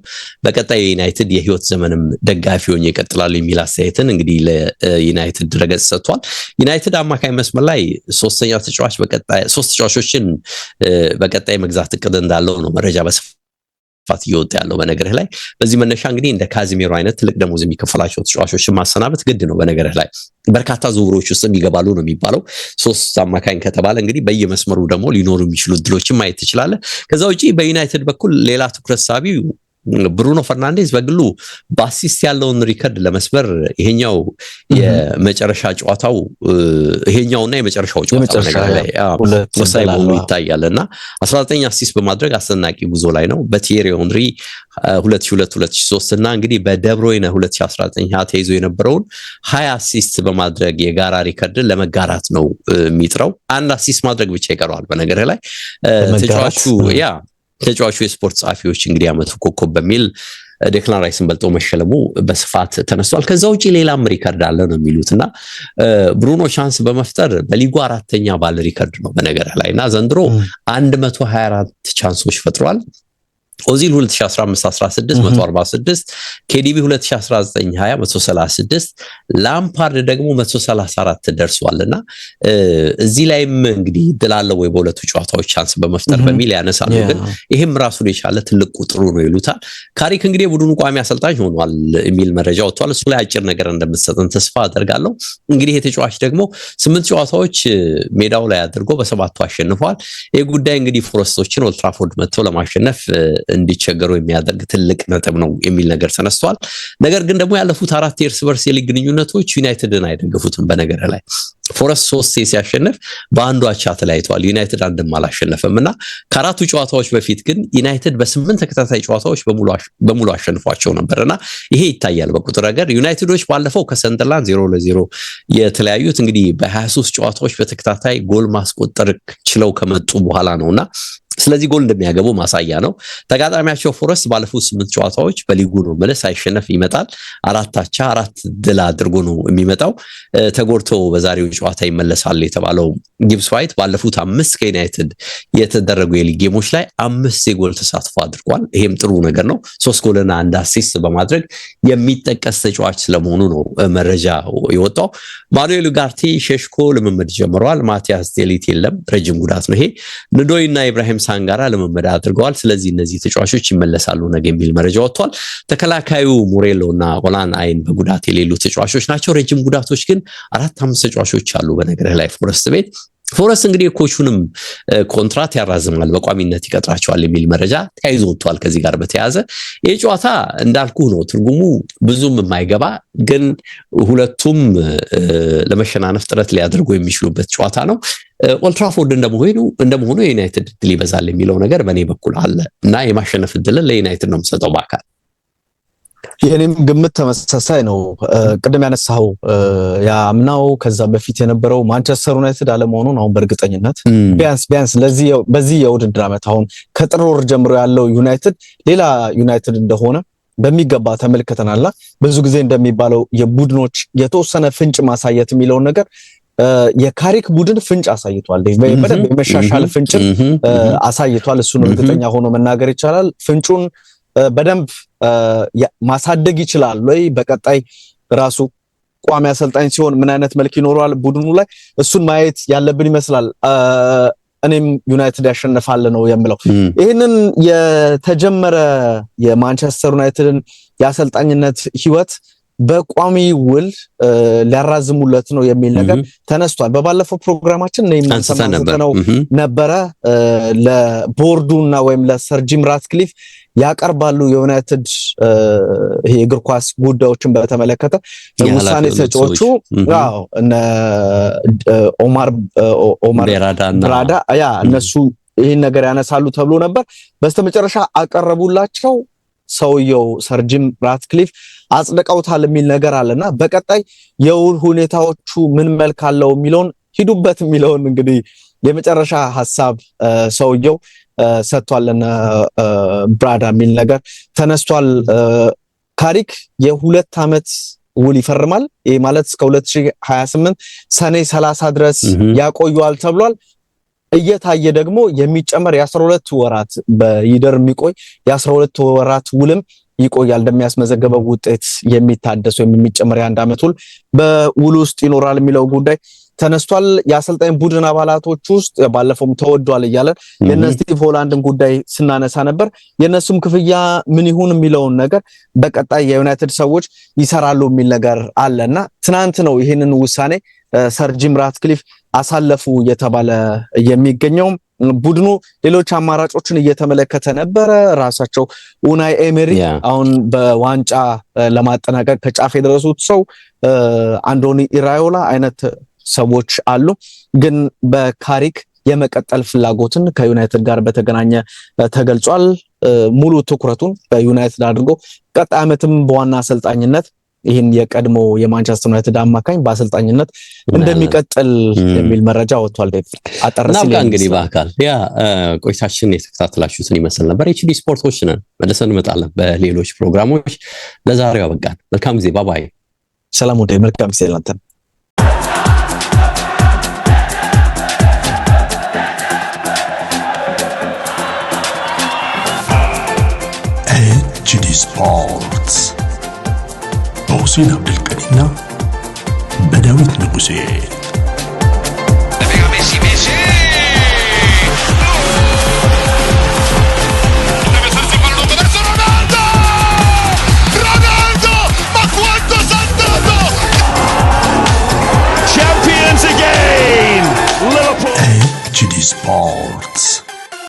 በቀጣይ የዩናይትድ የህይወት ዘመንም ደጋፊ ሆኜ እቀጥላለሁ የሚል አስተያየትን እንግዲህ ለዩናይትድ ድረገጽ ሰጥቷል። ዩናይትድ አማካይ መስመር ላይ ሶስት ተጫዋቾችን በቀጣይ መግዛት እቅድ እንዳለው ነው መረጃ በስፋት እየወጣ ያለው በነገርህ ላይ። በዚህ መነሻ እንግዲህ እንደ ካዚሜሮ አይነት ትልቅ ደሞዝ የሚከፈላቸው ተጫዋቾችን ማሰናበት ግድ ነው በነገርህ ላይ። በርካታ ዝውውሮች ውስጥ ይገባሉ ነው የሚባለው። 3 አማካኝ ከተባለ እንግዲህ በየመስመሩ ደግሞ ሊኖሩ የሚችሉ እድሎችን ማየት ትችላለህ። ከዛ ውጪ በዩናይትድ በኩል ሌላ ትኩረት ሳቢው ብሩኖ ፈርናንዴዝ በግሉ በአሲስት ያለውን ሪከርድ ለመስበር ይሄኛው የመጨረሻ ጨዋታው ይሄኛውና የመጨረሻው ጨዋታ ላይ ወሳኝ መሆኑ ይታያልና 19 አሲስት በማድረግ አስደናቂ ጉዞ ላይ ነው። በቲየሪ ኦንሪ 2002-2003 እና እንግዲህ በደብሮይነ 2019 ተይዞ የነበረውን 20 አሲስት በማድረግ የጋራ ሪከርድን ለመጋራት ነው የሚጥረው። 1 አሲስት ማድረግ ብቻ ይቀረዋል በነገርህ ላይ ተጫዋቹ የስፖርት ጸሐፊዎች እንግዲህ አመቱ ኮከብ በሚል ዴክላን ራይስን በልጦ መሸለሙ በስፋት ተነስቷል። ከዛ ውጪ ሌላም ሪከርድ አለ ነው የሚሉትና ብሩኖ ቻንስ በመፍጠር በሊጉ 4ኛ ባለ ሪከርድ ነው በነገርህ ላይና ዘንድሮ 124 ቻንሶች ፈጥሯል። ኦዚል 2015-16 146፣ ኬዲቢ 2019-20 136፣ ላምፓርድ ደግሞ 134 ደርሷልና እዚህ ላይም እንግዲህ ድላለው ወይ በሁለቱ ጨዋታዎች ቻንስ በመፍጠር በሚል ያነሳሉ። ግን ይሄም ራሱን የቻለ ትልቅ ቁጥሩ ነው ይሉታል። ካሪክ እንግዲህ ቡድኑ ቋሚ አሰልጣኝ ሆኗል የሚል መረጃ ወጥቷል። እሱ ላይ አጭር ነገር እንደምትሰጥን ተስፋ አደርጋለሁ። እንግዲህ የተጫዋች ደግሞ 8 ጨዋታዎች ሜዳው ላይ አድርጎ በ7ቱ አሸንፏል። ይሄ ጉዳይ እንግዲህ ፎረስቶችን ኦልድ ትራፎርድ መጥተው ለማሸነፍ እንዲቸገሩ የሚያደርግ ትልቅ ነጥብ ነው የሚል ነገር ተነስቷል። ነገር ግን ደግሞ ያለፉት 4 የእርስ በርስ የሊግ ግንኙነቶች ዩናይትድን አይደግፉትም። በነገር ላይ ፎረስት 3 ሲያሸንፍ በአንዱ አቻ ተለያይቷል። ዩናይትድ አንድም አላሸነፈምና ከአራቱ ጨዋታዎች በፊት ግን ዩናይትድ በ8 ተከታታይ ጨዋታዎች በሙሉ አሸንፏቸው ነበርና ይሄ ይታያል በቁጥር ነገር። ዩናይትዶች ባለፈው ከሰንደርላንድ 0-0 የተለያዩት እንግዲህ በ23 ጨዋታዎች በተከታታይ ጎል ማስቆጠር ችለው ከመጡ በኋላ ነውና ስለዚህ ጎል እንደሚያገቡ ማሳያ ነው። ተጋጣሚያቸው ፎረስት ባለፉት 8 ጨዋታዎች በሊጉ ነው ማለት ሳይሸነፍ ይመጣል። 4 አቻ 4 ድል አድርጎ ነው የሚመጣው። ተጎድቶ በዛሬው ጨዋታ ይመለሳል የተባለው ጊብስ ዋይት ባለፉት 5 ከዩናይትድ የተደረጉ የሊግ ጌሞች ላይ 5 የጎል ተሳትፎ አድርጓል። ይሄም ጥሩ ነገር ነው። 3 ጎልና 1 አሲስት በማድረግ የሚጠቀስ ተጫዋች ስለመሆኑ ነው መረጃ የወጣው። ማኑኤል ኡጋርቴ ሸሽኮ ልምምድ ጀምሯል። ማቲያስ ዴሊት የለም፣ ረጅም ጉዳት ነው ይሄ። ንዶይና ኢብራሂም ሳንጋራ ልምምድ አድርገዋል። ስለዚህ እነዚህ ተጫዋቾች ይመለሳሉ ነገ የሚል መረጃ ወጥቷል። ተከላካዩ ሙሬሎና ኦላን አይን በጉዳት የሌሉ ተጫዋቾች ናቸው። ረጅም ጉዳቶች ግን 4-5 ተጫዋቾች አሉ በነገርህ ላይ ፎረስት ቤት። ፎረስት እንግዲህ ኮቹንም ኮንትራት ያራዝማል፣ በቋሚነት ይቀጥራቸዋል የሚል መረጃ ተያይዞ ወጥቷል። ከዚህ ጋር በተያያዘ ይህ ጨዋታ እንዳልኩ ነው ትርጉሙ ብዙም የማይገባ ግን ሁለቱም ለመሸናነፍ ጥረት ሊያደርጉ የሚችሉበት ጨዋታ ነው። ኦልትራፎርድ እንደመሆኑ የዩናይትድ ድል ይበዛል የሚለው ነገር በእኔ በኩል አለ እና የማሸነፍ ድልን ለዩናይትድ ነው የምሰጠው በአካል። የኔም ግምት ተመሳሳይ ነው። ቅድም ያነሳው ያምናው ከዛ በፊት የነበረው ማንቸስተር ዩናይትድ አለመሆኑን አሁን በእርግጠኝነት ቢያንስ በዚህ የውድድር ዓመት አሁን ከጥር ወር ጀምሮ ያለው ዩናይትድ ሌላ ዩናይትድ እንደሆነ በሚገባ ተመልክተናልና ብዙ ጊዜ እንደሚባለው የቡድኖች የተወሰነ ፍንጭ ማሳየት የሚለውን ነገር የካሪክ ቡድን ፍንጭ አሳይቷል። በደንብ የመሻሻል ፍንጭ አሳይቷል። እሱን እርግጠኛ ሆኖ መናገር ይቻላል። ፍንጩን በደንብ ማሳደግ ይችላል ወይ በቀጣይ ራሱ ቋሚ አሰልጣኝ ሲሆን ምን አይነት መልክ ይኖረዋል ቡድኑ ላይ እሱን ማየት ያለብን ይመስላል። እኔም ዩናይትድ ያሸንፋል ነው የምለው። ይሄንን የተጀመረ የማንቸስተር ዩናይትድን የአሰልጣኝነት ህይወት በቋሚ ውል ሊያራዝሙለት ነው የሚል ነገር ተነስቷል። በባለፈው ፕሮግራማችን ነው ነበረ ለቦርዱና ወይም ለሰር ጂም ራትክሊፍ ያቀርባሉ የዩናይትድ ይሄ እግር ኳስ ጉዳዮችን በተመለከተ ውሳኔ ሰጪዎቹ እነ ኦማር ብራዳ እነሱ ይሄን ነገር ያነሳሉ ተብሎ ነበር። በስተመጨረሻ አቀረቡላቸው። ሰውየው ሰር ጂም ራትክሊፍ አጽድቀውታል የሚል ነገር አለና በቀጣይ የውል ሁኔታዎቹ ምን መልክ አለው የሚለውን ሂዱበት የሚለውን እንግዲህ የመጨረሻ ሐሳብ ሰውየው ሰጥቷልና ብራዳ የሚል ነገር ተነስቷል። ካሪክ የ2 ዓመት ውል ይፈርማል። ይሄ ማለት እስከ 2028 ሰኔ 30 ድረስ ያቆዩዋል ተብሏል። እየታየ ደግሞ የሚጨመር የ12 ወራት በይደር የሚቆይ የ12 ወራት ውልም ይቆያል። እንደሚያስመዘገበው ውጤት የሚታደስ ወይም የሚጨመር የ1 ዓመት ውል በውል ውስጥ ይኖራል የሚለው ጉዳይ ተነስቷል። የአሰልጣኝ ቡድን አባላቶች ውስጥ ባለፈውም ተወዷል እያለ የነስቲቭ ሆላንድን ጉዳይ ስናነሳ ነበር። የነሱም ክፍያ ምን ይሁን የሚለውን ነገር በቀጣይ የዩናይትድ ሰዎች ይሰራሉ የሚል ነገር አለና ትናንት ነው ይሄንን ውሳኔ ሰር ጂም ራትክሊፍ አሳለፉ የተባለ የሚገኘው። ቡድኑ ሌሎች አማራጮችን እየተመለከተ ነበረ። ራሳቸው ኡናይ ኤሜሪ አሁን በዋንጫ ለማጠናቀቅ ከጫፍ የደረሱት ሰው አንዶኒ ኢራዮላ አይነት ሰዎች አሉ። ግን በካሪክ የመቀጠል ፍላጎትን ከዩናይትድ ጋር በተገናኘ ተገልጿል። ሙሉ ትኩረቱን በዩናይትድ አድርጎ ቀጣይ ዓመትም በዋና አሰልጣኝነት ይህን የቀድሞ የማንቸስተር ዩናይትድ አማካኝ በአሰልጣኝነት እንደሚቀጥል የሚል መረጃ ወጥቷል። አጠርሲል እንግዲህ በአካል ቆይታችን የተከታተላችሁትን ይመስል ነበር። ኤችዲ ስፖርቶች ነን። መልሰን እንመጣለን በሌሎች ፕሮግራሞች። ለዛሬው አበቃን። መልካም ጊዜ። ባባይ። ሰላም ወደ መልካም ጊዜ ላንተ። ኤችዲ ስፖርትስ በሁሴን አብዱልቀዲና በዳዊት ንጉሴ Champions again! Liverpool! HD Sports.